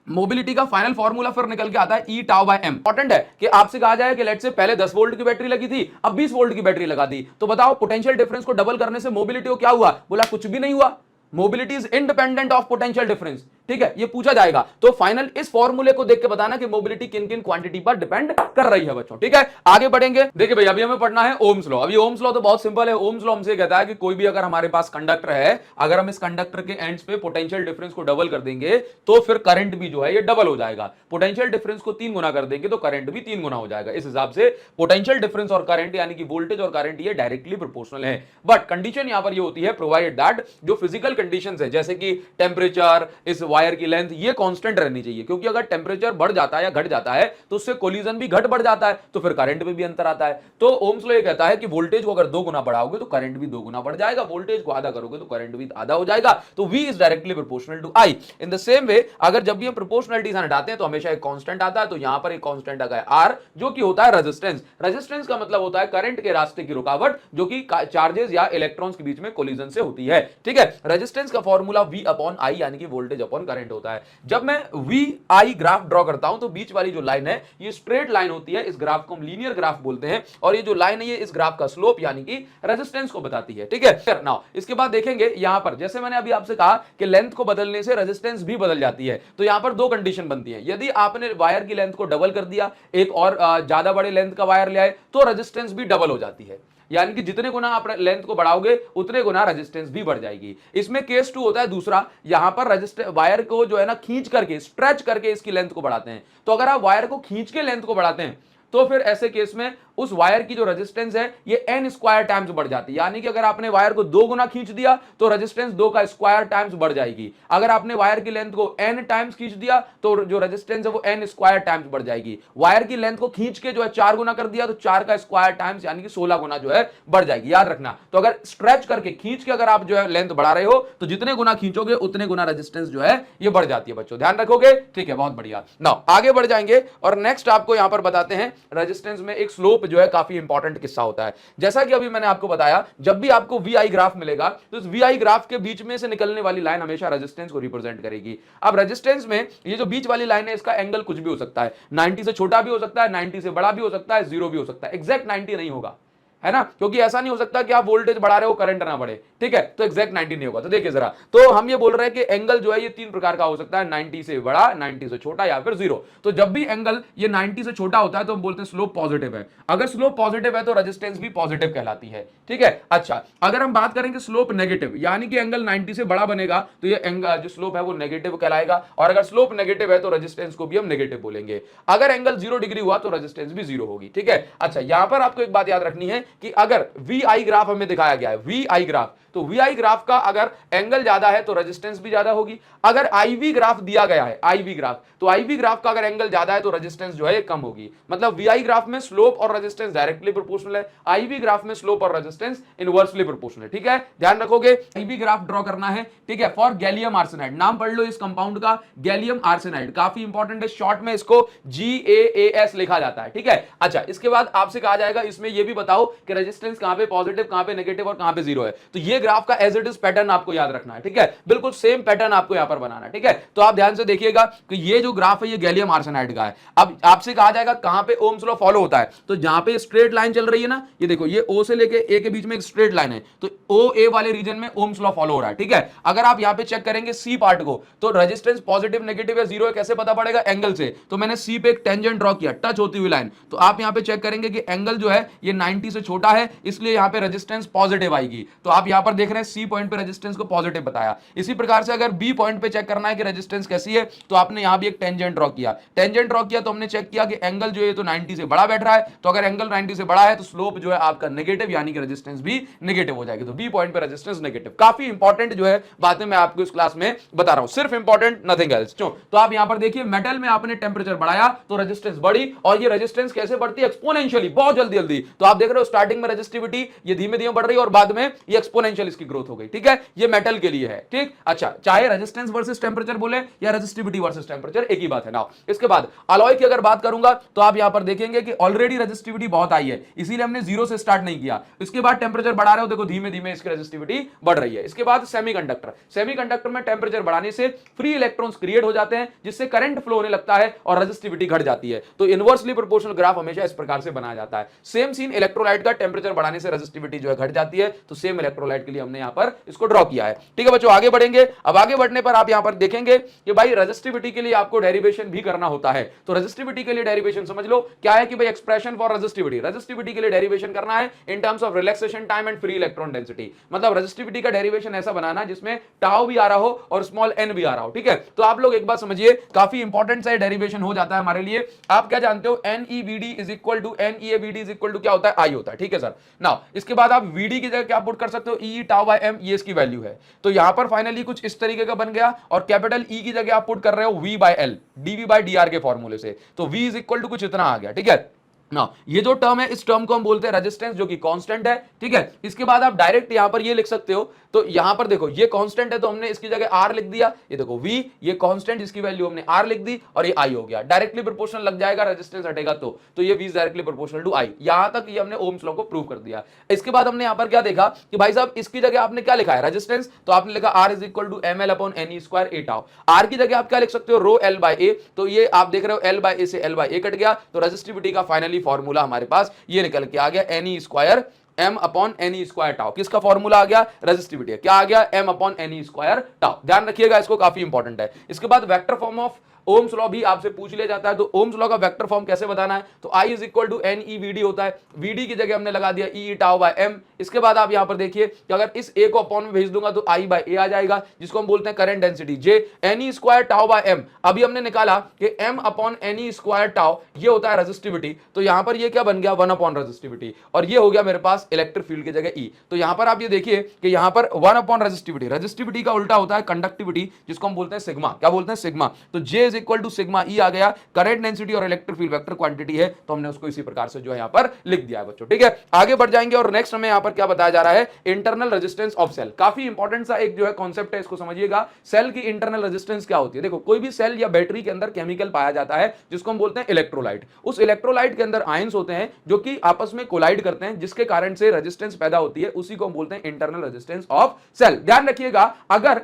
मोबिलिटी का फाइनल फॉर्मूला फिर निकल के आता है ई टाउ बाय एम। इंपॉर्टेंट है कि आपसे कहा जाए कि लेट से पहले 10 वोल्ट की बैटरी लगी थी, अब 20 वोल्ट की बैटरी लगा दी, तो बताओ पोटेंशियल डिफरेंस को डबल करने से मोबिलिटी को क्या हुआ, बोला कुछ भी नहीं हुआ, mobility is independent of potential difference, ठीक है, ये पूछा जाएगा। तो फाइनल इस फॉर्मूले को देख के बताना कि मोबिलिटी किन किन क्वांटिटी पर डिपेंड कर रही है बच्चों, ठीक है। आगे बढ़ेंगे, देखिए भाई अभी हमें पढ़ना है ओम्स लॉ। अभी ओम्स लॉ तो बहुत सिंपल है। ओम्स लॉ हमसे कहता है कि कोई भी अगर हमारे पास कंडक्टर है, अगर हम इस कंडक्टर के एंड्स पे पोटेंशियल डिफरेंस को डबल कर देंगे तो फिर करंट भी जो है ये डबल हो जाएगा। पोटेंशियल डिफरेंस को 3 गुना कर देंगे तो करंट भी 3 गुना हो जाएगा। इस हिसाब से पोटेंशियल डिफरेंस और करंट यानी कि वोल्टेज और करंट ये डायरेक्टली प्रोपोर्शनल है। बट कंडीशन यहां पर ये होती है प्रोवाइडेड दैट जो फिजिकल कंडीशंस है जैसे कि टेम्परेचर, इस वायर की लेंथ, ये कांस्टेंट रहनी चाहिए, क्योंकि अगर टेम्परेचर बढ़ जाता है या घट जाता है तो उससे कोलिजन भी घट बढ़ जाता है, तो फिर करंट में भी अंतर आता है। तो ओम्स लॉ ये कहता है कि वोल्टेज को अगर 2 गुना बढ़ाओगे तो करंट भी 2 गुना बढ़ जाएगा, वोल्टेज को आधा करोगे तो करंट भी आधा हो जाएगा। तो V is directly proportional to I। In the same way अगर जब भी हम प्रोपोर्शनलिटी से हटाते हैं तो हमेशा एक कांस्टेंट आता है, तो यहां पर एक कांस्टेंट आ गया R, जो कि होता है रेजिस्टेंस। रेजिस्टेंस का मतलब होता है करंट के रास्ते की रुकावट जो कि चार्जेस या इलेक्ट्रॉन्स के बीच में कोलिजन से होती है, ठीक है। रेजिस्टेंस का फॉर्मूला V अपॉन I यानी कि वोल्टेज अपॉन करंट होता है। जब मैं V I ग्राफ ड्रॉ करता हूं तो बीच वाली जो लाइन है ये स्ट्रेट लाइन होती है, इस ग्राफ को हम लीनियर ग्राफ बोलते हैं, और ये जो लाइन है ये इस ग्राफ का स्लोप यानी कि रेजिस्टेंस को बताती है, ठीक है। नाउ इसके बाद देखेंगे यहां पर जैसे मैंने अभी आपसे कहा कि लेंथ को बदलने से रेजिस्टेंस भी बदल जाती है, तो यहां पर 2 कंडीशन बनती है। यदि आपने वायर की लेंथ को डबल कर दिया, एक और ज्यादा बड़े लेंथ का वायर ले आए, तो रेजिस्टेंस भी डबल हो जाती है, यानी कि जितने गुना आप लेंथ को बढ़ाओगे उतने गुना रेजिस्टेंस भी बढ़ जाएगी। इसमें केस 2 होता है दूसरा, यहां पर रेजिस्टेंस वायर को जो है ना खींच करके स्ट्रेच करके इसकी लेंथ को बढ़ाते हैं। तो अगर आप वायर को खींच के लेंथ को बढ़ाते हैं तो फिर ऐसे केस में उस वायर की जो रेजिस्टेंस है ये n स्क्वायर टाइम्स बढ़ जाती है, यानी कि अगर आपने वायर को 2 गुना खींच दिया तो रेजिस्टेंस 2 का स्क्वायर टाइम्स बढ़ जाएगी। अगर आपने वायर की लेंथ को n टाइम्स खींच दिया तो जो रेजिस्टेंस है वो n स्क्वायर टाइम्स बढ़ जाएगी। वायर की लेंथ को खींच के जो है 4 गुना कर दिया तो 4 का स्क्वायर टाइम्स यानी कि 16 गुना जो है बढ़ जाएगी, याद रखना। तो अगर स्ट्रेच करके खींच के अगर आप जो है लेंथ बढ़ा रहे हो तो जितने गुना खींचोगे उतने गुना रेजिस्टेंस जो है ये बढ़ जाती है बच्चों, ध्यान रखोगे, ठीक है, बहुत बढ़िया। नाउ आगे बढ़ जाएंगे और नेक्स्ट आपको यहां पर बताते हैं रेजिस्टेंस में एक स्लोप जो है काफी इंपॉर्टेंट किस्सा होता है। जैसा कि अभी मैंने आपको बताया, जब भी आपको वी आई ग्राफ मिलेगा तो इस वी आई ग्राफ के बीच में से निकलने वाली लाइन हमेशा रेजिस्टेंस को रिप्रेजेंट करेगी। अब रेजिस्टेंस में ये जो बीच वाली लाइन है, इसका एंगल कुछ भी हो सकता है, 90 से छोटा भी हो सकता है, 90 से बड़ा भी हो सकता है, 0 भी हो सकता है, एग्जैक्ट 90 नहीं होगा, है ना, क्योंकि ऐसा नहीं हो सकता कि आप वोल्टेज बढ़ा रहे हो करंट ना बढ़े, ठीक है, तो एग्जैक्ट 90 नहीं होगा। तो देखिए जरा, तो हम ये बोल रहे हैं कि एंगल जो है ये तीन प्रकार का हो सकता है, 90 से बड़ा, 90 से छोटा या फिर 0। तो जब भी एंगल ये 90 से छोटा होता है तो हम बोलते हैं स्लोप पॉजिटिव है। अगर स्लोप पॉजिटिव है तो रेजिस्टेंस भी पॉजिटिव कहलाती है, ठीक है। अच्छा, अगर हम बात करेंगे स्लोप नेगेटिव, यानी कि एंगल 90 से बड़ा बनेगा तो ये एंगल जो स्लोप है वो नेगेटिव कहलाएगा, और अगर स्लोप नेगेटिव है तो रेजिस्टेंस को भी हम नेगेटिव बोलेंगे। अगर एंगल 0 डिग्री हुआ तो रेजिस्टेंस भी 0 होगी, ठीक है। अच्छा, यहां पर आपको एक बात याद रखनी है कि अगर वी आई ग्राफ हमें दिखाया गया है, वी आई ग्राफ, तो वी आई ग्राफ का अगर एंगल ज्यादा है तो रेजिस्टेंस भी ज्यादा होगी। अगर आई वी ग्राफ दिया गया है, आई वी ग्राफ, तो आई वी ग्राफ का अगर एंगल ज्यादा है तो रेजिस्टेंस जो है कम होगी। मतलब वी आई ग्राफ में स्लोप और रेजिस्टेंस डायरेक्टली प्रोपोर्शनल है, आई वी ग्राफ में स्लोप और रेजिस्टेंस इनवर्सली प्रोपोर्शनल है, ठीक है। ध्यान रखोगे, आई वी ग्राफ ड्रॉ करना है, ठीक है, फॉर गैलियम आर्सेनाइड। नाम पढ़ लो इस कंपाउंड का, गैलियम आर्सेनाइड, काफी इंपॉर्टेंट है, शॉर्ट में इसको GAAS लिखा जाता है, ठीक है। अच्छा, इसके बाद आपसे कहा जाएगा इसमें ये भी बताओ कि रेजिस्टेंस कहां पे पॉजिटिव, कहां पे नेगेटिव और कहां पे 0 है। तो ये ग्राफ का एज इट इज पैटर्न आपको याद रखना है, ठीक है, बिल्कुल सेम पैटर्न आपको यहां पर बनाना है, ठीक है। तो आप ध्यान से देखिएगा कि ये जो ग्राफ है ये गैलियम आर्सेनाइड का है। अब आपसे कहा जाएगा कहां पे ओम्स लॉ फॉलो होता है, तो जहां पे स्ट्रेट लाइन चल रही है ना, ये देखो, ये O से लेके A के बीच में एक स्ट्रेट लाइन है, तो OA वाले रीजन में ओम्स लॉ फॉलो हो रहा है, ठीक है। अगर आप यहां पे चेक करेंगे C पार्ट को, तो रेजिस्टेंस पॉजिटिव, नेगेटिव या 0 है, कैसे पता पड़ेगा? एंगल से। तो मैंने C पे एक टेंजेंट ड्रॉ किया, टच होती हुई लाइन, तो आप यहां पे चेक करेंगे कि एंगल जो है ये 90 से छोटा है, इसलिए यहां पे रेजिस्टेंस पॉजिटिव आएगी। तो आप यहां पर देख रहे हैं C पॉइंट पे रेजिस्टेंस को पॉजिटिव बताया। इसी प्रकार से अगर B पॉइंट पे चेक करना है कि रेजिस्टेंस कैसी है, तो आपने यहां भी एक टेंजेंट ड्रॉ किया, टेंजेंट ड्रॉ किया तो हमने चेक किया कि एंगल जो है तो 90 से बड़ा बैठ रहा है, तो अगर एंगल 90 से बड़ा है तो स्लोप जो है आपका नेगेटिव, यानी कि रेजिस्टेंस भी नेगेटिव हो जाएगी। तो B पॉइंट पे रेजिस्टेंस नेगेटिव। काफी इंपॉर्टेंट जो है बातें मैं आपको इस क्लास में बता रहा हूं, सिर्फ इंपॉर्टेंट, नथिंग एल्स। तो आप यहां पर देखिए, मेटल में आपने टेंपरेचर बढ़ाया तो रेजिस्टेंस बढ़ी, और ये रेजिस्टेंस कैसे बढ़ती है? एक्सपोनेंशियली, बहुत जल्दी जल्दी। तो आप देख रहे हो स्टार्टिंग में रेजिस्टिविटी ये धीमे धीमे बढ़ रही है और बाद में ये एक्सपोनेंशियल इसकी ग्रोथ हो गई, ठीक है। ये मेटल के लिए है, ठीक। अच्छा, चाहे रेजिस्टेंस वर्सेस टेंपरेचर बोले या रेजिस्टिविटी वर्सेस टेंपरेचर, एक ही बात है ना। इसके बाद अलॉय की अगर बात करूंगा तो आप यहां पर देखेंगे कि ऑलरेडी रेजिस्टिविटी बहुत आई है, इसीलिए हमने 0 से स्टार्ट नहीं किया। इसके बाद टेंपरेचर बढ़ा रहे हो, देखो धीमे धीमे इसकी रेजिस्टिविटी बढ़ रही है। इसके बाद सेमीकंडक्टर, सेमीकंडक्टर में टेंपरेचर बढ़ाने से फ्री इलेक्ट्रॉन्स क्रिएट हो जाते हैं, जिससे करंट फ्लो होने लगता है और रेजिस्टिविटी घट जाती है। तो इनवर्सली प्रोपोर्शनल ग्राफ हमेशा इस प्रकार से बनाया जाता है। सेम सीन इलेक्ट्रोलाइट का, टेंपरेचर बढ़ाने से रेजिस्टिविटी जो है घट जाती है, तो सेम इलेक्ट्रोलाइट के लिए हमने यहां पर इसको ड्रॉ किया है, ठीक है बच्चों। आगे बढ़ेंगे। अब आगे बढ़ने पर आप यहां पर देखेंगे कि भाई रेजिस्टिविटी के लिए आपको डेरिवेशन भी करना होता है। तो रेजिस्टिविटी के लिए डेरिवेशन समझ लो क्या है कि भाई एक्सप्रेशन फॉर रेजिस्टिविटी, रेजिस्टिविटी के लिए डेरिवेशन करना है in terms of relaxation time and free electron density. मतलब रेजिस्टिविटी का डेरिवेशन ऐसा बनाना जिसमें टाउ भी आ रहा हो और स्मॉल n भी आ रहा हो, ठीक है। तो आप लोग एक बात समझिए, काफी इंपॉर्टेंट सा डेरिवेशन हो जाता है हमारे लिए। आप क्या जानते हो? NEVD is equal to NEAVD is equal to क्या होता है? I होता है, ठीक है सर। नाउ इसके बाद आप VD की जगह क्या पुट कर सकते हो? E टाउ बाय m, ये इसकी वैल्यू है। तो यहां पर फाइनली कुछ इस तरीके का बन गया, और कैपिटल E की जगह आप पुट कर रहे हो V by L, dV by dr के फॉर्मूले से। तो V इज इक्वल टू कुछ इतना आ गया, ठीक है ना। ये जो टर्म है, इस टर्म को हम बोलते हैं रेजिस्टेंस, जो कि कांस्टेंट है, ठीक है। इसके बाद आप डायरेक्ट यहां पर ये लिख सकते हो, तो यहां पर देखो ये कांस्टेंट है तो हमने इसकी जगह R लिख दिया। ये देखो V, ये कांस्टेंट, जिसकी वैल्यू हमने R लिख दी, और ये I हो गया। डायरेक्टली प्रोपोर्शनल लग जाएगा, रेजिस्टेंस हटेगा तो ये V directly proportional to I। यहां तक ये हमने ओम्स लॉ को प्रूव कर दिया। इसके बाद हमने यहां पर क्या देखा कि भाई साहब इसकी जगह आपने क्या लिखा है? रेजिस्टेंस, तो आपने लिखा R is equal to ML upon NE square A tau. R की जगह आप क्या लिख सकते हो? Rho L by A। तो ये आप देख रहे हो L बाय A से L बाय A कट गया, तो रेजिस्टिविटी का फाइनली फॉर्मूला हमारे ये निकल के आ गया NE square M upon NE square tau. किसका फॉर्मूला आ गया? रेजिस्टिविटी। क्या आ गया? M upon NE square tau. ध्यान रखिएगा, इसको काफी इंपॉर्टेंट है। इसके बाद vector form of Ohm's law भी आपसे पूछ लिया जाता है, तो ओम्स लॉ का वेक्टर फॉर्म कैसे बताना है? तो I is equal to NEVD होता है, VD की जगह हमने लगा दिया E टाउ बाय M। इसके बाद आप यहां पर देखिए कि अगर इस A को अपॉन में भेज दूंगा तो I बाय A आ जाएगा, जिसको हम बोलते हैं current density J। NE square tau by M, अभी हमने निकाला कि M upon NE square tau ये होता है रेजिस्टिविटी। तो यहां पर ये क्या बन गया? 1 अपॉन रेजिस्टिविटी, और ये हो गया मेरे पास इलेक्ट्रिक फील्ड की जगह E। तो यहां पर आप ये देखिए कि यहां पर 1 अपॉन रेजिस्टिविटी, रेजिस्टिविटी का उल्टा होता है कंडक्टिविटी, जिसको हम बोलते हैं सिग्मा। क्या बोलते हैं? सिग्मा। तो J is is equal to sigma E आ गया, करंट डेंसिटी और इलेक्ट्रिक फील्ड वेक्टर क्वांटिटी है, तो हमने उसको इसी प्रकार से जो है यहां पर लिख दिया है बच्चों। ठीक है, आगे बढ़ जाएंगे और नेक्स्ट हमें यहां पर क्या बताया जा रहा है, इंटरनल रेजिस्टेंस ऑफ सेल। काफी इंपॉर्टेंट सा एक जो है कॉन्सेप्ट है, इसको समझिएगा। सेल की इंटरनल रेजिस्टेंस क्या होती है? देखो, कोई भी सेल या बैटरी के अंदर केमिकल पाया जाता है जिसको हम बोलते हैं इलेक्ट्रोलाइट। उस इलेक्ट्रोलाइट के अंदर आयंस होते हैं जो कि आपस में कोलाइड करते हैं, जिसके कारण से रेजिस्टेंस पैदा होती है, उसी को हम बोलते हैं इंटरनल रेजिस्टेंस ऑफ सेल। ध्यान रखिएगा, अगर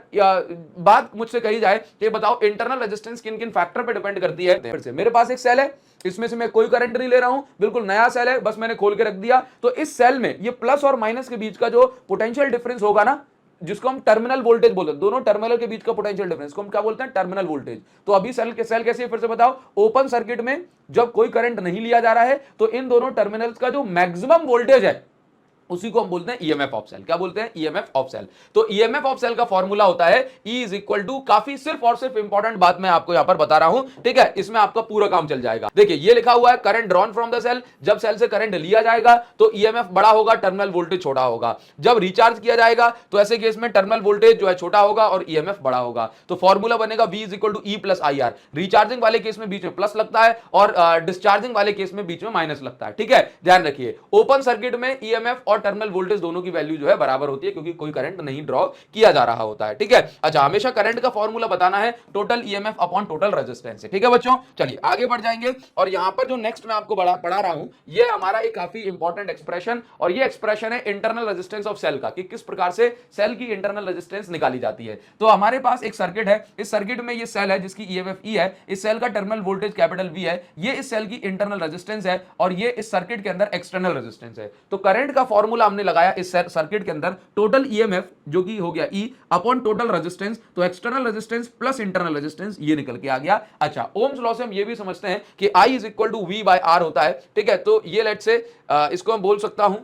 बात मुझसे कही जाए कि बताओ इंटरनल रेजिस्टेंस किन किन फैक्टर पर डिपेंड करती है। फिर से मेरे पास एक सेल है, इसमें से मैं कोई करंट नहीं ले रहा हूं, बिल्कुल नया सेल है, बस मैंने खोल के रख दिया, तो इस सेल में ये प्लस और माइनस के बीच का जो पोटेंशियल डिफरेंस होगा ना, जिसको हम टर्मिनल वोल्टेज बोलते हैं, दोनों टर्मिनल के बीच का पोटेंशियल डिफरेंस को हम क्या बोलते हैं, टर्मिनल वोल्टेज। तो अभी सेल कैसे, फिर से बताओ, ओपन सर्किट में जब कोई करंट नहीं लिया जा रहा है तो इन दोनों टर्मिनल्स का जो मैक्सिमम वोल्टेज है उसी को हम बोलते हैं ईएमएफ ऑफ सेल। क्या बोलते हैं? EMF of cell. तो ईएमएफ ऑफ सेल का फॉर्मूला होता है E इज इक्वल टू, काफी सिर्फ और सिर्फ इंपॉर्टेंट बात मैं आपको यहां पर बता रहा हूं, ठीक है, इसमें आपका पूरा काम चल जाएगा। देखिए ये लिखा हुआ है current drawn from the cell, जब सेल से करंट लिया जाएगा तो ईएमएफ बड़ा होगा, टर्मिनल वोल्टेज छोटा होगा। जब रिचार्ज किया जाएगा तो ऐसे केस में टर्मिनल वोल्टेज जो है छोटा होगा और ईएमएफ बड़ा होगा। तो फॉर्मूला बनेगा V is equal to E plus I R. Recharging वाले केस में बीच में प्लस लगता है और डिस्चार्जिंग वाले केस में बीच में माइनस लगता है। ठीक है, ध्यान रखिए, ओपन सर्किट में ईएमएफ और टर्मिनल वोल्टेज दोनों की वैल्यू जो है बराबर होती है, क्योंकि कोई करंट नहीं ड्रॉ किया जा रहा होता है। ठीक है, अच्छा, हमेशा करंट का फॉर्मूला बताना है total EMF upon total resistance. ठीक है बच्चों, चलिए आगे बढ़ जाएंगे और यहां पर जो नेक्स्ट मैं आपको पढ़ा रहा हूं, ये हमारा एक काफी इंपॉर्टेंट एक्सप्रेशन, और ये एक्सप्रेशन है इंटरनल रेजिस्टेंस ऑफ सेल का, कि किस प्रकार से सेल की इंटरनल रेजिस्टेंस निकाली जाती है। तो हमारे पास एक सर्किट है, इस सर्किट में ये सेल है जिसकी ईएमएफ E है, इस सेल का टर्मिनल वोल्टेज कैपिटल V है, ये इस सेल की इंटरनल रेजिस्टेंस है और ये इस सर्किट के अंदर एक्सटर्नल रेजिस्टेंस है। तो करंट का फॉर्मूला हमने लगाया इस सर्किट के अंदर, टोटल ईएमएफ जो कि हो गया E अपॉन टोटल रेजिस्टेंस, तो external resistance plus internal resistance ये निकल के आ गया। अच्छा, ओम्स लॉ से हम ये भी समझते हैं कि I is equal to V by R होता है। ठीक है, तो ये लेट से इसको मैं बोल सकता हूं,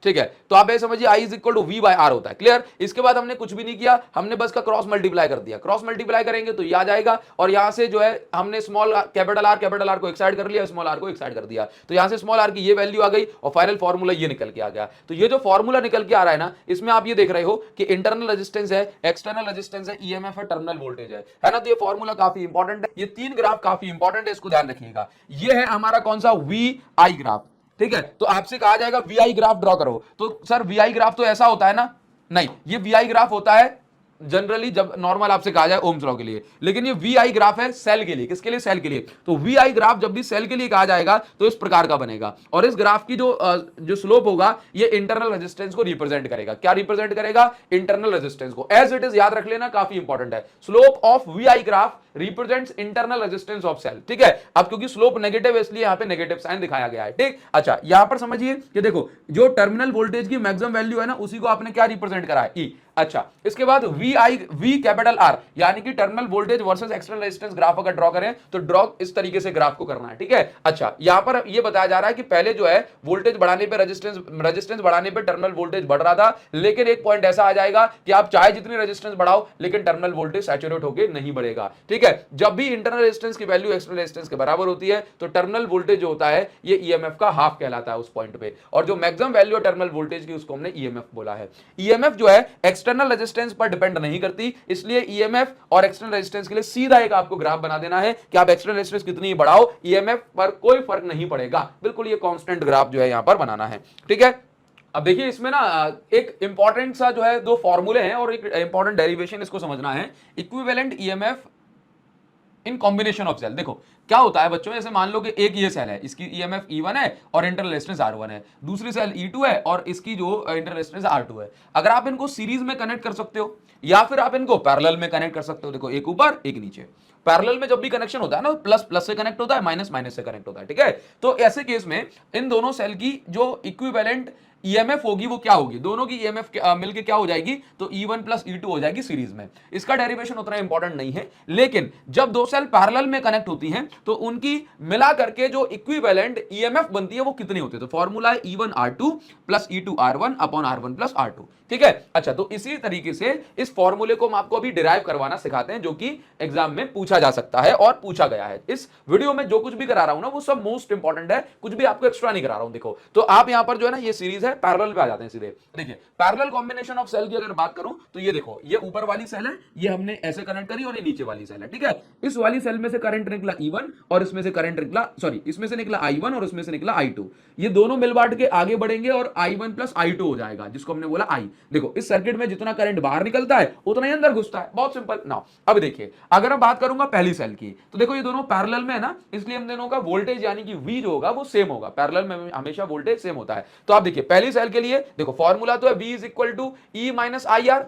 ठीक है, तो आप ये समझिए I is equal to V by R होता है। क्लियर? इसके बाद हमने कुछ भी नहीं किया, हमने बस का क्रॉस मल्टीप्लाई कर दिया। क्रॉस मल्टीप्लाई करेंगे तो ये आ जाएगा, और यहां से जो है हमने स्मॉल कैपिटल R को एक साइड कर लिया, स्मॉल r को एक साइड कर दिया, तो यहां से स्मॉल r की ये वैल्यू आ गई और फाइनल फॉर्मूला ये निकल के आ गया। तो ये जो फॉर्मूला निकल के आ रहा है ना, इसमें आप ये देख रहे हो कि इंटरनल रेजिस्टेंस है, एक्सटर्नल रेजिस्टेंस है, ईएमएफ है, टर्मिनल वोल्टेज है ना। तो ये फॉर्मूला काफी इंपॉर्टेंट है, ये तीन ग्राफ काफी इंपॉर्टेंट है, इसको ध्यान रखिएगा। ये है हमारा कौन सा? VI graph. ठीक है, तो आपसे कहा जाएगा VI ग्राफ ड्रॉ करो, तो सर VI ग्राफ तो ऐसा होता है ना? नहीं, ये VI ग्राफ होता है जनरली जब नॉर्मल आपसे कहा जाए ओम्स लॉ के लिए, लेकिन ये VI ग्राफ है सेल के लिए। किसके लिए? सेल के लिए। तो VI ग्राफ जब भी सेल के लिए कहा जाएगा तो इस प्रकार का बनेगा, और इस ग्राफ की जो स्लोप होगा ये इंटरनल रेजिस्टेंस को रिप्रेजेंट करेगा। क्या रिप्रेजेंट करेगा? इंटरनल रेजिस्टेंस को। एज इट इज याद रख लेना, काफी इंपॉर्टेंट है। Slope of VI graph represents internal resistance of cell. ठीक है, अब क्योंकि स्लोप नेगेटिव है इसलिए यहां पे नेगेटिव साइन दिखाया गया है। ठीक, अच्छा, यहां पर समझिए कि देखो जो टर्मिनल वोल्टेज की मैक्सिमम वैल्यू है ना, उसी को आपने क्या रिप्रेजेंट करा है? E। अच्छा, इसके बाद V कैपिटल R, यानी कि terminal voltage versus external resistance graph अगर ड्रॉ करें तो ड्रॉ इस तरीके से ग्राफ को करना है। ठीक है, अच्छा, यहां पर ये बताया जा रहा है कि पहले जो है वोल्टेज बढ़ाने पे रेजिस्टेंस बढ़ाने पे टर्मिनल वोल्टेज बढ़ रहा था, लेकिन एक पॉइंट ऐसा आ जाएगा कि आप चाहे जितनी रेजिस्टेंस बढ़ाओ लेकिन टर्मिनल वोल्टेज सैचुरेट होकर नहीं बढ़ेगा। ठीक है, जब भी इंटरनल रेजिस्टेंस की वैल्यू एक्सटर्नल रेजिस्टेंस के बराबर होती है तो टर्मिनल वोल्टेज जो होता है ये ईएमएफ का हाफ कहलाता है उस पॉइंट पे, और जो मैक्सिमम वैल्यू है टर्मिनल वोल्टेज की उसको हमने ईएमएफ बोला है। ईएमएफ जो है एक्सटर्नल रेजिस्टेंस पर डिपेंड नहीं करती, इसलिए ईएमएफ और एक्सटर्नल रेजिस्टेंस के लिए सीधा एक आपको ग्राफ बना देना है कि आप एक्सटर्नल रेजिस्टेंस कितनी बढ़ाओ, ईएमएफ पर कोई फर्क नहीं पड़ेगा। बिल्कुल ये कांस्टेंट ग्राफ जो है यहां पर बनाना है। ठीक है, अब देखिए इसमें ना एक इंपॉर्टेंट सा जो है दो फॉर्मूले हैं और एक इंपॉर्टेंट डेरिवेशन इसको समझना है। Equivalent EMF in combination of cell. देखो क्या होता है बच्चों, जैसे मान लो कि एक ये सेल है, इसकी ईएमएफ E1 है और इंटरनल रेजिस्टेंस R1 है, दूसरी सेल E2 है और इसकी जो इंटरनल रेजिस्टेंस R2 है। अगर आप इनको सीरीज में कनेक्ट कर सकते हो या फिर आप इनको पैरेलल में कनेक्ट कर सकते हो। देखो एक ऊपर एक नीचे, पैरेलल में जब भी कनेक्शन होता है ना, प्लस प्लस से कनेक्ट होता है, माइनस माइनस से कनेक्ट होता है। ठीक है, तो ऐसे केस में इन दोनों सेल की जो इक्विवेलेंट ईएमएफ होगी वो क्या होगी, दोनों की ईएमएफ मिलके क्या हो जाएगी, तो E1 प्लस E2 हो जाएगी सीरीज में। इसका डेरिवेशन उतना इंपॉर्टेंट नहीं है, लेकिन जब दो सेल पैरेलल में कनेक्ट होती हैं तो उनकी मिला करके जो इक्विवेलेंट ईएमएफ बनती है वो कितनी होती है, तो फॉर्मूला है E1 R2 plus E2 R1 upon R1 plus R2। ठीक है, अच्छा, तो इसी तरीके से इस फॉर्मूले को हम आपको अभी डिराइव करवाना सिखाते हैं, जो कि एग्जाम में पूछा जा सकता है और पूछा गया है। इस वीडियो में जो कुछ भी करा रहा हूं ना वो सब मोस्ट इंपॉर्टेंट है, कुछ भी आपको एक्स्ट्रा नहीं करा रहा हूं। देखो तो आप यहां पर जो है ना ये सीरीज है, पैरेलल पे आ जाते हैं सीधे। देखिए पैरेलल कॉम्बिनेशन ऑफ सेल की अगर बात करूं तो ये देखो, ये ऊपर वाली सेल है, ये हमने ऐसे कनेक्ट करी, और ये नीचे वाली सेल है, ठीक है। इस वाली सेल में से करंट निकला E1 और इसमें से करंट निकला, सॉरी, इसमें से निकला I1 और इसमें से निकला I2। ये दोनों मिल बांट के आगे बढ़ेंगे और I1 प्लस I2 हो जाएगा, जिसको हमने बोला I। देखो इस सर्किट में जितना करंट बाहर निकलता है उतना ही अंदर घुसता है, बहुत सिंपल ना। अब देखिए अगर मैं बात करूंगा पहली सेल की, तो देखो ये दोनों पैरेलल में है ना, इसलिए हम दोनों का वोल्टेज यानी कि V जो होगा वो सेम होगा, पैरेलल में हमेशा वोल्टेज सेम होता है। तो आप देखिए पहली सेल के लिए देखो फॉर्मूला तो है V is equal to E minus IR,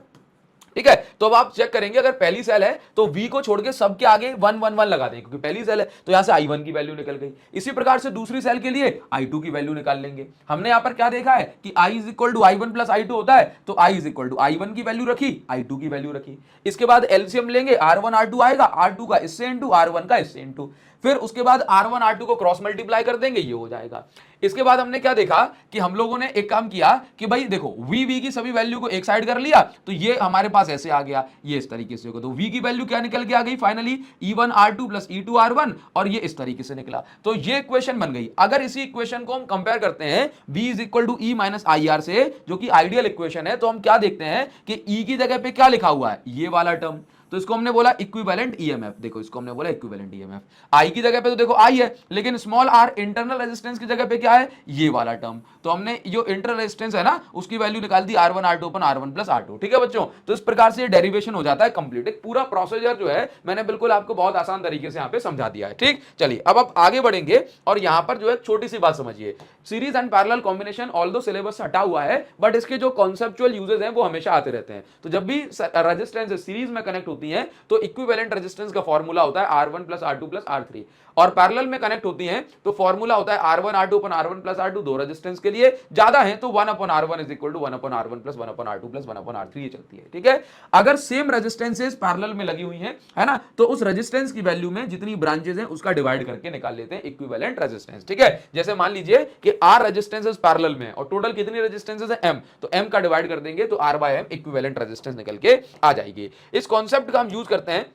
ठीक है। तो अब आप चेक करेंगे अगर पहली सेल है तो V को छोड़ के सबके आगे 1 1 1 लगा दें, क्योंकि पहली सेल है तो यहां से I1 की वैल्यू निकल गई। इसी प्रकार से दूसरी सेल के लिए I2 की वैल्यू निकाल लेंगे। हमने यहां पर क्या देखा है कि I is equal to I1 plus I2 होता है, तो I is equal to I1 की वैल्यू रखी, I2 की वैल्यू रखी। इसके बाद एलसीएम लेंगे, R1 R2 आएगा, R2 का इससे इंटू, R1 का इससे इंटू, फिर उसके बाद R1 R2 को क्रॉस मल्टीप्लाई कर देंगे, ये हो जाएगा। इसके बाद हमने क्या देखा कि हम लोगों ने एक काम किया कि भाई देखो V की सभी वैल्यू को एक साइड कर लिया, तो ये हमारे पास ऐसे आ गया, ये इस तरीके से होगा। तो V की वैल्यू क्या निकल के आ गई finally, E1 R2 plus E2 R1, और ये इस तरीके से निकला। तो ये इक्वेशन बन गई। अगर इसी इक्वेशन को हम कंपेयर करते हैं V is equal to E minus IR से, जो कि आइडियल इक्वेशन है, तो हम क्या देखते हैं कि E की जगह पे क्या लिखा हुआ है, ये वाला टर्म, तो इसको हमने बोला इक्विवेलेंट ईएमएफ। देखो इसको हमने बोला इक्विवेलेंट ईएमएफ। आई की जगह पे तो देखो आई है, लेकिन स्मॉल आर इंटरनल रेजिस्टेंस की जगह पे क्या है, ये वाला टर्म। तो हमने जो इंटरनल रेजिस्टेंस है ना, उसकी वैल्यू निकाल दी R1 R2 अपन R1 प्लस R2, ठीक है बच्चों। तो इस प्रकार से ये डेरिवेशन हो जाता है कंप्लीट। एक पूरा प्रोसीजर जो है मैंने बिल्कुल आपको बहुत आसान तरीके से यहाँ पे समझा दिया है, ठीक। चलिए अब आप आगे बढ़ेंगे और यहाँ पर जो है छोटी सी बात समझिए, series and parallel combination although syllabus हटा हुआ है, बट इसके जो कॉन्सेप्चुअल यूजेस हैं वो हमेशा आते रहते हैं। तो जब भी रेजिस्टेंस सीरीज में कनेक्ट होती है तो इक्विवेलेंट रेजिस्टेंस का फॉर्मूला होता है R1 plus R2 plus R3, और पैरेलल में कनेक्ट होती हैं तो फॉर्मूला होता है R1 R2 अपन R1 प्लस R2, दो रेजिस्टेंस के लिए, ज्यादा है तो 1 upon R1 is equal to 1 upon R1 plus 1 upon R2 plus 1 upon R3, ये चलती है, ठीक है। अगर सेम रेजिस्टेंसेस पैरेलल में लगी हुई हैं, है ना, तो उस रेजिस्टेंस की वैल्यू में जितनी ब्रांचेस हैं उसका डिवाइड करके निकाल लेते हैं इक्विवेलेंट रेजिस्टेंस, ठीक है। जैसे मान लीजिए कि R रेजिस्टेंसेस पैरेलल में और टोटल कितनी रेजिस्टेंसेस है M, तो M का डिवाइड कर देंगे तो R by M equivalent resistance निकल के आ जाएगी। इस कॉन्सेप्ट का हम यूज करते हैं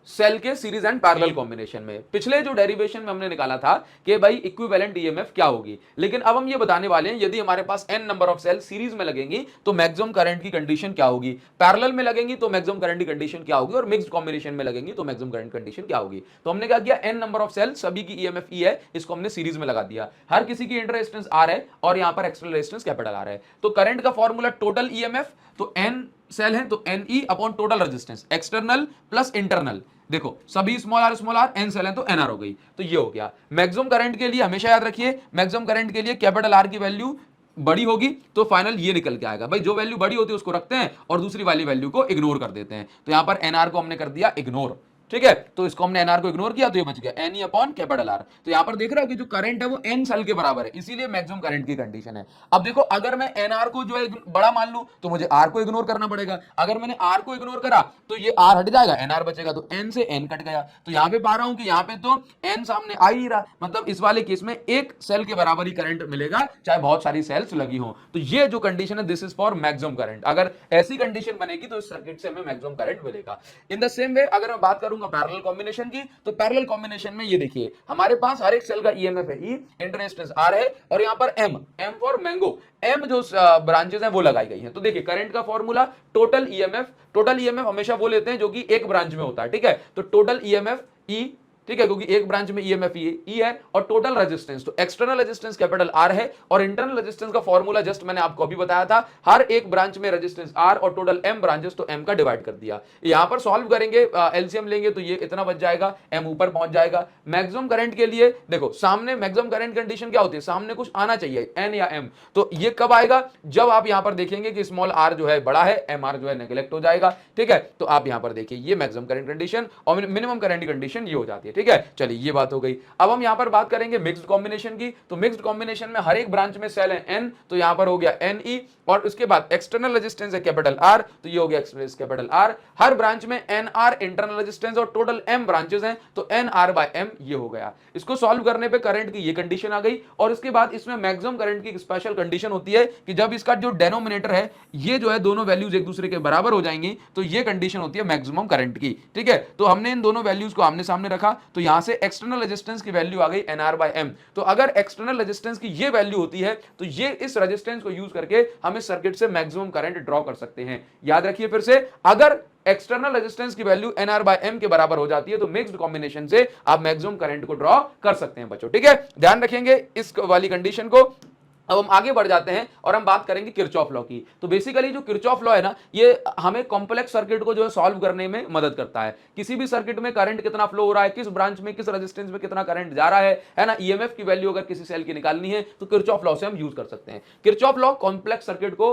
सेल के सीरीज एंड पैरेलल कॉम्बिनेशन में। पिछले जो डेरिवेशन में हमने निकाला था कि भाई इक्विवेलेंट ईएमएफ क्या होगी, लेकिन अब हम ये बताने वाले हैं यदि हमारे पास n number of cell series में लगेंगी तो मैक्सिमम करंट की कंडीशन क्या होगी, पैरेलल में लगेंगी तो मैक्सिमम करंट की कंडीशन क्या होगी, और मिक्स्ड कॉम्बिनेशन में लगेंगी तो मैक्सिमम करंट कंडीशन क्या होगी। तो हमने क्या किया, n नंबर ऑफ सेल, सभी की ईएमएफ E है, इसको हमने सीरीज में लगा दिया। हर किसी की इंटर रेजिस्टेंस R है और यहां पर एक्सटर्नल रेजिस्टेंस कैपिटल R है। तो करंट का फॉर्मूला टोटल ईएमएफ, तो n सेल है तो NE upon total resistance, external plus internal. देखो सभी स्मॉल आर n सेल है तो NR हो गई, तो ये हो गया। मैक्सिमम करंट के लिए हमेशा याद रखिए, मैक्सिमम करंट के लिए कैपिटल R की वैल्यू बड़ी होगी तो फाइनल ये निकल के आएगा। भाई जो वैल्यू बड़ी होती है उसको रखते हैं और दूसरी वाली वैल्यू को इग्नोर कर देते हैं। तो यहां पर NR को हमने कर दिया इग्नोर, ठीक है। तो इसको हमने NR को इग्नोर किया तो ये बच गया NE अपॉन कैपिटल R। तो यहां पर देख रहे हो कि जो करंट है वो n सेल के बराबर है, इसीलिए मैक्सिमम करंट की कंडीशन है। अब देखो अगर मैं NR को जो है बड़ा मान लूं तो मुझे R को इग्नोर करना पड़ेगा। अगर मैंने R को इग्नोर करा तो ये R हट जाएगा, NR बचेगा, तो n से n कट गया। तो यहां पे पा रहा हूं कि यहां पे तो n सामने आ ही रहा, मतलब इस वाले केस में एक सेल के बराबर ही करंट मिलेगा चाहे बहुत सारी सेल्स लगी हो। तो ये जो कंडीशन है this is for maximum current. अगर ऐसी कंडीशन बनेगी तो इस सर्किट से हमें मैक्सिमम करंट मिलेगा। इन द सेम वे अगर मैं बात करूंगा पैरेलल कॉम्बिनेशन की, तो पैरेलल कॉम्बिनेशन में ये देखिए हमारे पास हर एक सेल का ईएमएफ है E, इंटर रेजिस्टेंस R है, और यहां पर M फॉर मैंगो, M जो ब्रांचेस हैं वो लगाई गई हैं। तो देखिए करंट का फॉर्मूला टोटल ईएमएफ हमेशा वो लेते हैं जो कि एक ब्रांच में होता है, ठीक है। तो टोटल ईएमएफ E, ठीक है, क्योंकि एक ब्रांच में ईएमएफ E है, और टोटल रेजिस्टेंस, तो एक्सटर्नल रेजिस्टेंस कैपिटल R है, और इंटरनल रेजिस्टेंस का फॉर्मूला जस्ट मैंने आपको अभी बताया था, हर एक ब्रांच में रेजिस्टेंस R और टोटल M ब्रांचेस, तो M का डिवाइड कर दिया। यहां पर सॉल्व करेंगे, एलसीएम लेंगे तो ये इतना बच जाएगा, M ऊपर पहुंच जाएगा। मैक्सिमम करंट के लिए देखो सामने मैक्सिमम करंट कंडीशन क्या होती है, सामने कुछ आना चाहिए N या M, तो ये कब आएगा, जब आप यहां पर देखेंगे कि स्मॉल r जो है बड़ा है, MR जो है नेग्लेक्ट हो जाएगा, ठीक है। तो आप यहां पर देखिए ये मैक्सिमम करंट कंडीशन और मिनिमम करंट की कंडीशन ये हो जाती है, ठीक है। चलिए ये बात हो गई। अब हम यहां पर बात करेंगे मिक्स्ड कॉम्बिनेशन की। तो मिक्स्ड कॉम्बिनेशन में हर एक ब्रांच में सेल है N, तो यहां पर हो गया NE, और उसके बाद एक्सटर्नल रेजिस्टेंस है कैपिटल R, तो ये हो गया एक्सटर्नल कैपिटल R। हर ब्रांच में NR इंटरनल रेजिस्टेंस, और टोटल M ब्रांचेस हैं तो NR बाय M ये हो गया। इसको सॉल्व करने पे करंट की ये कंडीशन आ गई, और इसके बाद इसमें मैक्सिमम करंट की स्पेशल कंडीशन होती है कि जब इसका जो डेनोमिनेटर है ये जो है दोनों वैल्यूज एक दूसरे के बराबर हो जाएंगी, तो ये कंडीशन होती है मैक्सिमम करंट की, ठीक है। तो हमने इन दोनों वैल्यूज को आमने सामने रखा, तो यहां से एक्सटर्नल रेजिस्टेंस की वैल्यू आ गई NR/M। तो अगर एक्सटर्नल रेजिस्टेंस की ये वैल्यू होती है तो ये इस रेजिस्टेंस को यूज करके हम इस सर्किट से मैक्सिमम करंट ड्रॉ कर सकते हैं। याद रखिए फिर से, अगर एक्सटर्नल रेजिस्टेंस की वैल्यू NR/M के बराबर हो जाती है तो मिक्स्ड कॉम्बिनेशन से आप मैक्सिमम करंट को ड्रॉ कर सकते हैं बच्चों। ठीक है, ध्यान रखेंगे इस वाली कंडीशन को। अब हम आगे बढ़ जाते हैं और हम बात करेंगे किरचॉफ लॉ की। तो बेसिकली जो किरचॉफ लॉ है ना, ये हमें कॉम्प्लेक्स सर्किट को जो है सॉल्व करने में मदद करता है। किसी भी सर्किट में करंट कितना फ्लो हो रहा है, किस ब्रांच में, किस रेजिस्टेंस में कितना करंट जा रहा है ना, ईएमएफ की वैल्यू अगर किसी सेल की निकालनी है तो किरचॉफ लॉ से हम यूज कर सकते हैं। किरचॉफ लॉ कॉम्प्लेक्स सर्किट को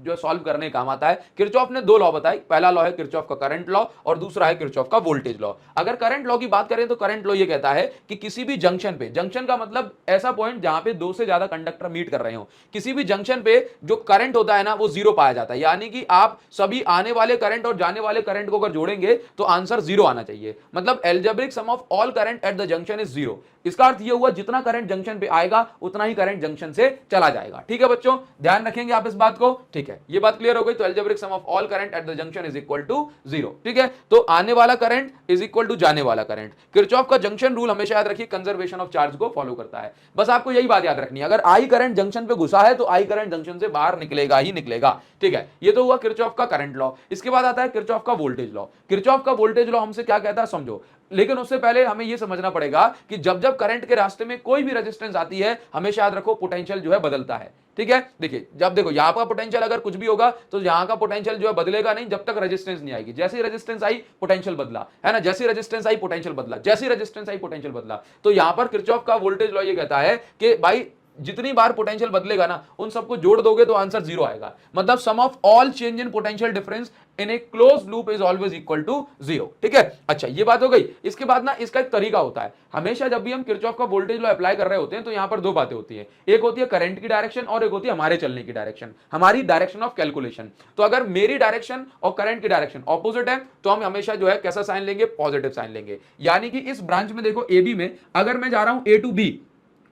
जो सॉल्व करने काम आता है। किरचॉफ ने दो लॉ बताई, पहला लॉ है किरचॉफ का करंट लॉ और दूसरा है किरचॉफ का वोल्टेज लॉ। अगर करंट लॉ की बात करें तो करंट लॉ ये कहता है कि किसी भी जंक्शन पे, जंक्शन का मतलब ऐसा पॉइंट जहां पे दो से ज्यादा कंडक्टर मीट कर रहे हो, किसी भी जंक्शन पे जो करंट होता है ना वो जीरो पाया जाता है। यानी कि आप सभी आने वाले करंट और जाने वाले करंट को अगर जोड़ेंगे तो आंसर जीरो आना चाहिए। मतलब algebraic sum of all current at the junction is zero. इसका अर्थ यह हुआ जितना करंट जंक्शन पे आएगा उतना ही करंट जंक्शन से चला जाएगा। ठीक है बच्चों, ध्यान रखेंगे आप इस बात को। ठीक है, ये बात क्लियर हो गई। तो algebraic sum of all current at the junction is equal to zero. ठीक है, तो आने वाला करंट इज इक्वल टू जाने वाला करंट। किरचॉफ का जंक्शन रूल हमेशा याद रखिए कंजर्वेशन ऑफ चार्ज को फॉलो करता है। बस आपको यही बात याद रखनी है, अगर आई करंट जंक्शन पे घुसा है तो आई करंट जंक्शन से बाहर निकलेगा ही निकलेगा। ठीक है, ये तो हुआ किरचॉफ का करंट लॉ। इसके बाद आता है किरचॉफ का वोल्टेज लॉ। किरचॉफ का वोल्टेज लॉ हमसे क्या कहता है समझो, लेकिन उससे पहले हमें यह समझना पड़ेगा कि जब जब करंट के रास्ते में कोई भी रेजिस्टेंस आती है हमेशा याद रखो पोटेंशियल जो है बदलता है। ठीक है, देखिए जब देखो यहां का पोटेंशियल अगर कुछ भी होगा तो यहां का पोटेंशियल जो है बदलेगा नहीं जब तक रेजिस्टेंस नहीं आएगी। जैसी रेजिस्टेंस आई पोटेंशियल बदला, है ना, जैसी रेजिस्टेंस आई पोटेंशियल बदला, जैसी रेजिस्टेंस आई पोटेंशियल बदला। तो यहां पर किरचॉफ का वोल्टेज लॉ ये कहता है कि भाई जितनी बार पोटेंशियल बदलेगा ना उन सबको जोड़ दोगे तो आंसर जीरो आएगा। मतलब sum of all change in potential difference in a close loop is always equal to zero. ठीक है, अच्छा ये बात हो गई। इसके बाद ना इसका एक तरीका होता है, हमेशा जब भी हम किरचॉफ का वोल्टेज लॉ अप्लाई कर रहे होते हैं तो यहां पर दो बातें होती है, एक होती है करंट की डायरेक्शन और एक होती है हमारे चलने की डायरेक्शन, हमारी डायरेक्शन ऑफ कैलकुलेशन। तो अगर मेरी डायरेक्शन और करंट की डायरेक्शन ऑपोजिट है तो हम हमेशा जो है कैसा साइन लेंगे, पॉजिटिव साइन लेंगे। यानी कि इस ब्रांच में देखो ए बी में अगर मैं जा रहा हूं ए टू बी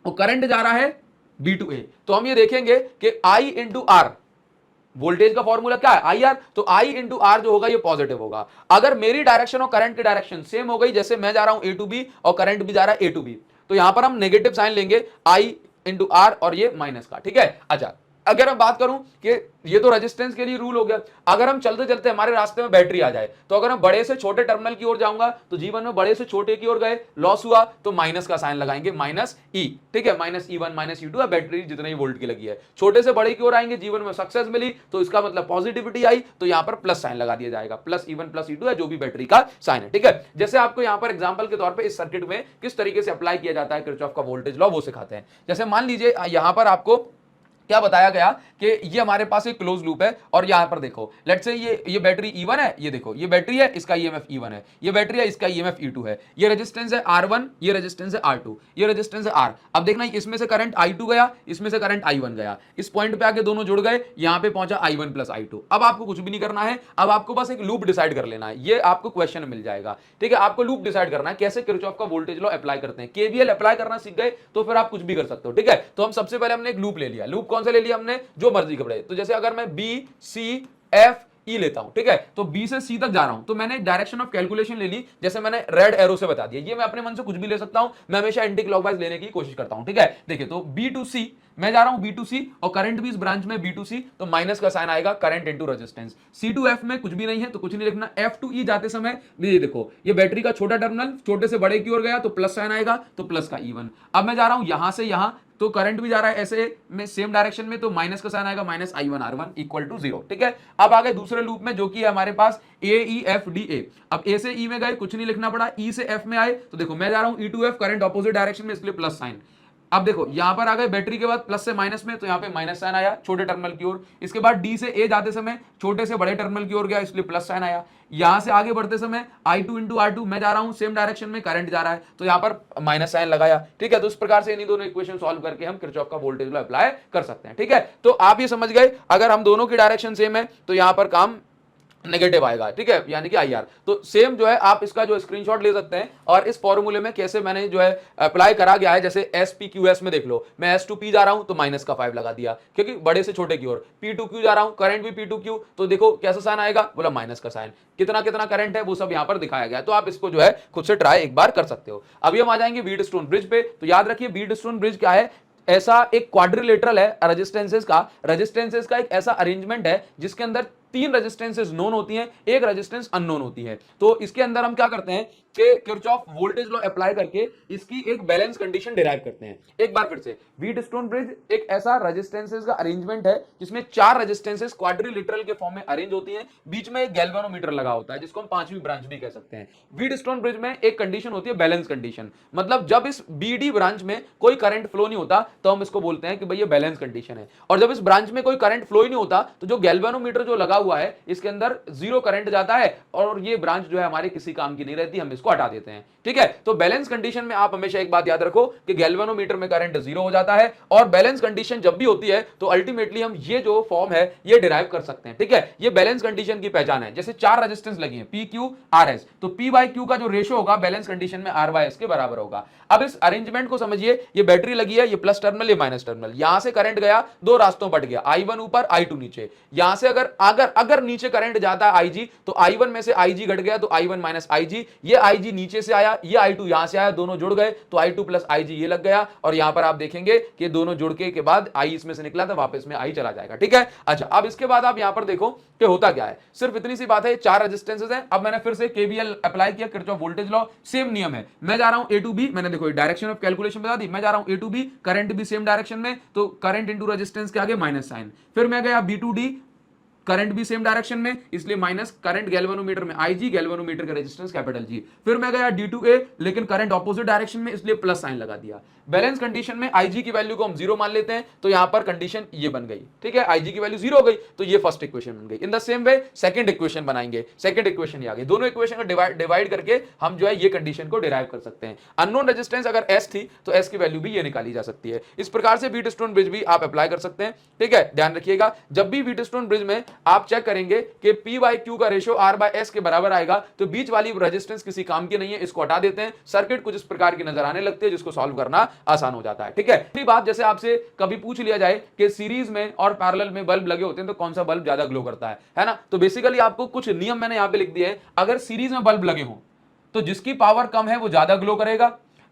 और करंट जा रहा है बी टू ए, तो हम ये देखेंगे कि आई इंटू आर, वोल्टेज का फॉर्मूला क्या है आई आर, तो आई इंटू आर जो होगा ये पॉजिटिव होगा। अगर मेरी डायरेक्शन और करंट की डायरेक्शन सेम हो गई, जैसे मैं जा रहा हूं ए टू बी और करंट भी जा रहा है ए टू बी, तो यहां पर हम नेगेटिव साइन लेंगे आई इंटू आर और ये माइनस का। ठीक है, अच्छा अगर मैं बात करूं कि ये तो रेजिस्टेंस के लिए रूल हो गया, अगर हम चलते चलते हमारे रास्ते में बैटरी आ जाए तो अगर हम बड़े से छोटे टर्मिनल की ओर जाऊंगा तो जीवन में बड़े से छोटे की ओर गए, लॉस हुआ तो माइनस का साइन लगाएंगे, माइनस ई। ठीक है, माइनस E1 माइनस E2 है, बैटरी जितने ही वोल्ट की लगी है। छोटे से बड़े की ओर आएंगे, जीवन में सक्सेस मिली तो इसका मतलब पॉजिटिविटी आई, तो यहां पर प्लस साइन लगा दिया जाएगा, प्लस E1 प्लस E2 है जो भी बैटरी का साइन है। ठीक है, जैसे आपको यहां पर एग्जांपल के तौर पे इस सर्किट में किस तरीके से अप्लाई किया जाता है किरचॉफ का वोल्टेज लॉ वो सिखाते हैं। जैसे मान लीजिए यहां पर आपको क्या बताया गया कि ये हमारे पास एक क्लोज लूप है और यहां पर देखो लेट्स से ये बैटरी E1 है, ये देखो ये बैटरी है, इसका ईएमएफ E1 है, ये बैटरी है, इसका ईएमएफ E2 है, ये रेजिस्टेंस है R1, ये रेजिस्टेंस है R2, ये रेजिस्टेंस है R। अब देखना इसमें से करंट I2 गया, इसमें से करंट I1 गया, इस पॉइंट पे आके दोनों जुड़ गए, यहां पे पहुंचा I1 प्लस I2। अब आपको कुछ भी नहीं करना है, अब आपको बस एक लूप डिसाइड कर लेना है, ये आपको क्वेश्चन में मिल जाएगा। ठीक है, आपको लूप डिसाइड करना है कैसे किरचॉफ का वोल्टेज लॉ अप्लाई करते हैं। केवीएल अप्लाई करना सीख गए तो फिर आप कुछ भी कर सकते हो। ठीक है, तो हम सबसे पहले हमने एक लूप ले लिया। लूप कौन सा ले लिया हमने, जो मर्जी कपड़े। तो जैसे अगर मैं बी सी एफ ई लेता हूं, ठीक है, तो बी से सी तक जा रहा हूं तो मैंने डायरेक्शन ऑफ कैलकुलेशन ले ली, जैसे मैंने रेड एरो से बता दिया। ये मैं अपने मन से कुछ भी ले सकता हूं, मैं हमेशा एंटी क्लॉकवाइज लेने की कोशिश करता हूं। ठीक है, देखिए तो बी टू सी मैं जा रहा हूं, बी टू सी और करंट भी इस ब्रांच में बी टू सी, तो माइनस का साइन आएगा, current into resistance. C to F में कुछ भी नहीं है तो कुछ नहीं लिखना। एफ टू ई जाते समय ये देखो ये बैटरी का छोटा टर्मिनल छोटे से बड़े की ओर गया तो प्लस साइन आएगा, तो प्लस का E1। अब मैं जा रहा हूं यहां से यहां तो करंट भी जा रहा है ऐसे में सेम डायरेक्शन में, तो माइनस का साइन आएगा, minus I1 R1 equal to 0। ठीक है, अब आ गए दूसरे लूप में जो कि है हमारे पास ए ई एफ डी ए। अब ए से ई में गए, कुछ नहीं लिखना पड़ा, ई से एफ में आए तो देखो मैं जा रहा हूं E to F, current opposite direction में इसलिए प्लस साइन। अब देखो यहां पर आ गए बैटरी के बाद प्लस से माइनस में, तो यहां पे माइनस साइन आया छोटे टर्मिनल की ओर। इसके बाद डी से ए जाते समय छोटे से बड़े टर्मिनल की ओर गया, इसलिए प्लस साइन आया। यहां से आगे बढ़ते समय I2 इंटू R2 मैं जा रहा हूं सेम डायरेक्शन में, करंट जा रहा है तो यहां पर माइनस साइन लगाया। ठीक है, तो इस प्रकार से इन्हीं दोनों इक्वेशन सॉल्व करके हम किरचॉफ का वोल्टेज लॉ अप्लाई कर सकते हैं। ठीक है, तो आप ये समझ गए अगर हम दोनों की डायरेक्शन सेम है तो यहां पर काम नेगेटिव आएगा, ठीक है, यानी कि IR। तो सेम जो है आप इसका जो स्क्रीनशॉट ले सकते हैं और इस फॉर्मूले में कैसे मैंने जो है अप्लाई करा गया है, जैसे SPQS में देख लो, मैं S2P जा रहा हूं तो -5 लगा दिया, क्योंकि बड़े से छोटे की ओर। P2Q जा रहा हूं, करंट भी P2Q, तो देखो कैसा साइन आएगा, बोला माइनस का साइन। कितना कितना करंट है वो सब यहां पर दिखाया गया है, तो आप इसको जो है खुद से ट्राई एक बार कर सकते हो। अभी हम आ जाएंगे व्हीटस्टोन ब्रिज पे। तो याद रखिए व्हीटस्टोन ब्रिज क्या है, ऐसा एक क्वाड्रिलेटरल है रेजिस्टेंसेस का एक ऐसा अरेंजमेंट है जिसके अंदर 3 रेजिस्टेंसेस नोन होती हैं, एक रेजिस्टेंस अननोन होती है। तो इसके अंदर हम क्या करते हैं कि किरचॉफ वोल्टेज लॉ अप्लाई करके इसकी एक बैलेंस कंडीशन डिराइव करते हैं। एक बार फिर से, व्हीटस्टोन ब्रिज एक ऐसा रेजिस्टेंसेस का अरेंजमेंट है जिसमें 4 रेजिस्टेंसेस क्वाड्रिलेटरल के फॉर्म में अरेंज होती हैं, बीच में एक गैल्वेनोमीटर लगा होता है जिसको हम 5वीं ब्रांच भी कह सकते हैं। व्हीटस्टोन ब्रिज में एक कंडीशन होती है बैलेंस कंडीशन, मतलब जब इस BD ब्रांच में कोई करंट फ्लो नहीं होता तो हम इसको बोलते हैं कि भाई ये बैलेंस कंडीशन है, और जब इस ब्रांच में कोई करंट फ्लो ही नहीं होता तो जो गैल्वेनोमीटर जो लगा हुआ है इसके अंदर 0 करंट जाता है और ये ब्रांच जो है हमारे किसी काम की नहीं रहती, हम इसको हटा देते हैं, ठीक है। तो बैलेंस कंडीशन में आप हमेशा एक बात याद रखो कि गैल्वेनोमीटर में करंट 0 हो जाता है, और बैलेंस कंडीशन जब भी होती है तो अल्टीमेटली हम ये जो फॉर्म है ये डिराइव कर सकते हैं, ठीक है। ये बैलेंस कंडीशन की पहचान है। जैसे 4 रेजिस्टेंस लगी है PQRS, तो P/Q का जो रेशियो होगा बैलेंस कंडीशन में R/S के बराबर होगा। अब इस अरेंजमेंट को समझिए, ये बैटरी लगी है, ये प्लस टर्मिनल, ये माइनस टर्मिनल, यहां से करंट गया, 2 रास्तों बट गया, I1 ऊपर I2 नीचे। यहां से अगर नीचे करंट जाता है IG, तो I1 में से IG घट गया तो I1 माइनस IG, ये IG नीचे से आया, ये I2 यहां से आया, दोनों जुड़ गए तो I2 प्लस IG ये लग गया, और यहां पर आप देखेंगे कि दोनों जुड़ के बाद I इसमें से निकला तो वापस में I चला जाएगा, ठीक है। अच्छा, अब इसके बाद आप यहां पर देखो कि होता क्या है, सिर्फ इतनी सी बात है, 4 रेजिस्टेंसेस हैं। अब मैंने फिर से KVL अप्लाई किया, किरचॉफ वोल्टेज लॉ, सेम नियम है। मैं जा रहा हूं A to B, मैंने देखो डायरेक्शन ऑफ कैलकुलेशन बता दी, मैं जा रहा हूं A to B, करंट भी सेम डायरेक्शन में, तो करंट इंटू रेजिस्टेंस के आगे माइनस साइन। फिर मैं गया B to D, करंट भी सेम डायरेक्शन में, इसलिए माइनस, करंट गैल्वेनोमीटर में IG, गैल्वेनोमीटर का रेजिस्टेंस कैपिटल G। फिर मैं गया D to A, लेकिन करंट ऑपोजिट डायरेक्शन में, इसलिए प्लस साइन लगा दिया। बैलेंस कंडीशन में IG की वैल्यू को हम 0 मान लेते हैं, तो यहां पर कंडीशन ये बन गई, ठीक है, IG की वैल्यू 0 हो गई, तो ये फर्स्ट इक्वेशन बन गई। इन the same way second equation बनाएंगे, सेकंड इक्वेशन ये आ गई। दोनों इक्वेशन को डिवाइड करके हम जो है ये कंडीशन को डिराइव कर सकते हैं। अननोन रेजिस्टेंस अगर S थी तो S की वैल्यू भी ये निकाली जा सकती है। इस प्रकार से व्हीटस्टोन ब्रिज भी आप अप्लाई कर सकते हैं, ठीक है। ध्यान रखिएगा, जब भी व्हीटस्टोन ब्रिज में आप चेक करेंगे कि P/Q का रेशियो R/S के बराबर आएगा, तो बीच वाली रेजिस्टेंस किसी काम की नहीं है, इसको हटा देते हैं, सर्किट कुछ इस प्रकार की नजर आने लगती है जिसको सॉल्व करना आसान हो जाता है, ठीक है। दूसरी बात, जैसे आपसे कभी पूछ लिया जाए कि सीरीज में और पैरेलल में बल्ब लगे होते हैं तो कौन सा बल्ब ज्यादा ग्लो करता है ना, तो बेसिकली आपको कुछ नियम मैंने यहां पे लिख दिए हैं। अगर सीरीज में बल्ब लगे हों तो जिसकी पावर कम है वो ज्यादा ग्लो करेगा,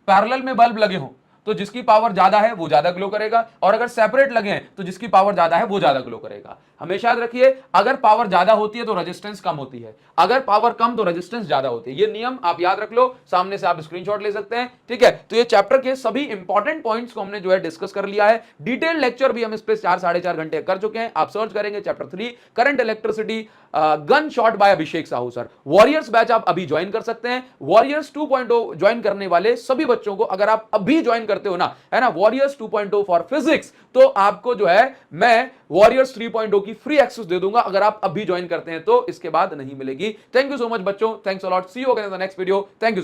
पैरेलल में बल्ब लगे हों तो जिसकी पावर ज्यादा है वो ज्यादा ग्लो करेगा, और अगर सेपरेट लगे हैं तो जिसकी पावर ज्यादा है वो ज्यादा ग्लो करेगा। हमेशा याद रखिए, अगर पावर ज्यादा होती है तो रेजिस्टेंस कम होती है, अगर पावर कम तो रेजिस्टेंस ज्यादा होती है। ये नियम आप याद रख लो, सामने से आप स्क्रीनशॉट ले सकते हैं, ठीक है। तो ये चैप्टर के सभी इंपॉर्टेंट पॉइंट्स को हमने जो है डिस्कस कर लिया है। डिटेल लेक्चर भी हम इस पे 4 साढ़े 4 घंटे कर चुके हैं। आप सर्च करेंगे chapter 3 current electricity gun shot bye अभिषेक साहू सर। वॉरियर्स बैच आप अभी ज्वाइन कर सकते हैं। वॉरियर्स 2.0 ज्वाइन करने वाले सभी बच्चों को अगर आप अभी ज्वाइन करते हो ना, है ना, वॉरियर्स 2.0 फॉर फिजिक्स, तो आपको जो है मैं वॉरियर्स 3.0 की फ्री एक्सेस दे दूंगा अगर आप अभी ज्वाइन करते हैं, तो इसके बाद नहीं मिलेगी। थैंक यू सो मच बच्चों, thanks a lot, see you again in the next video, thank you.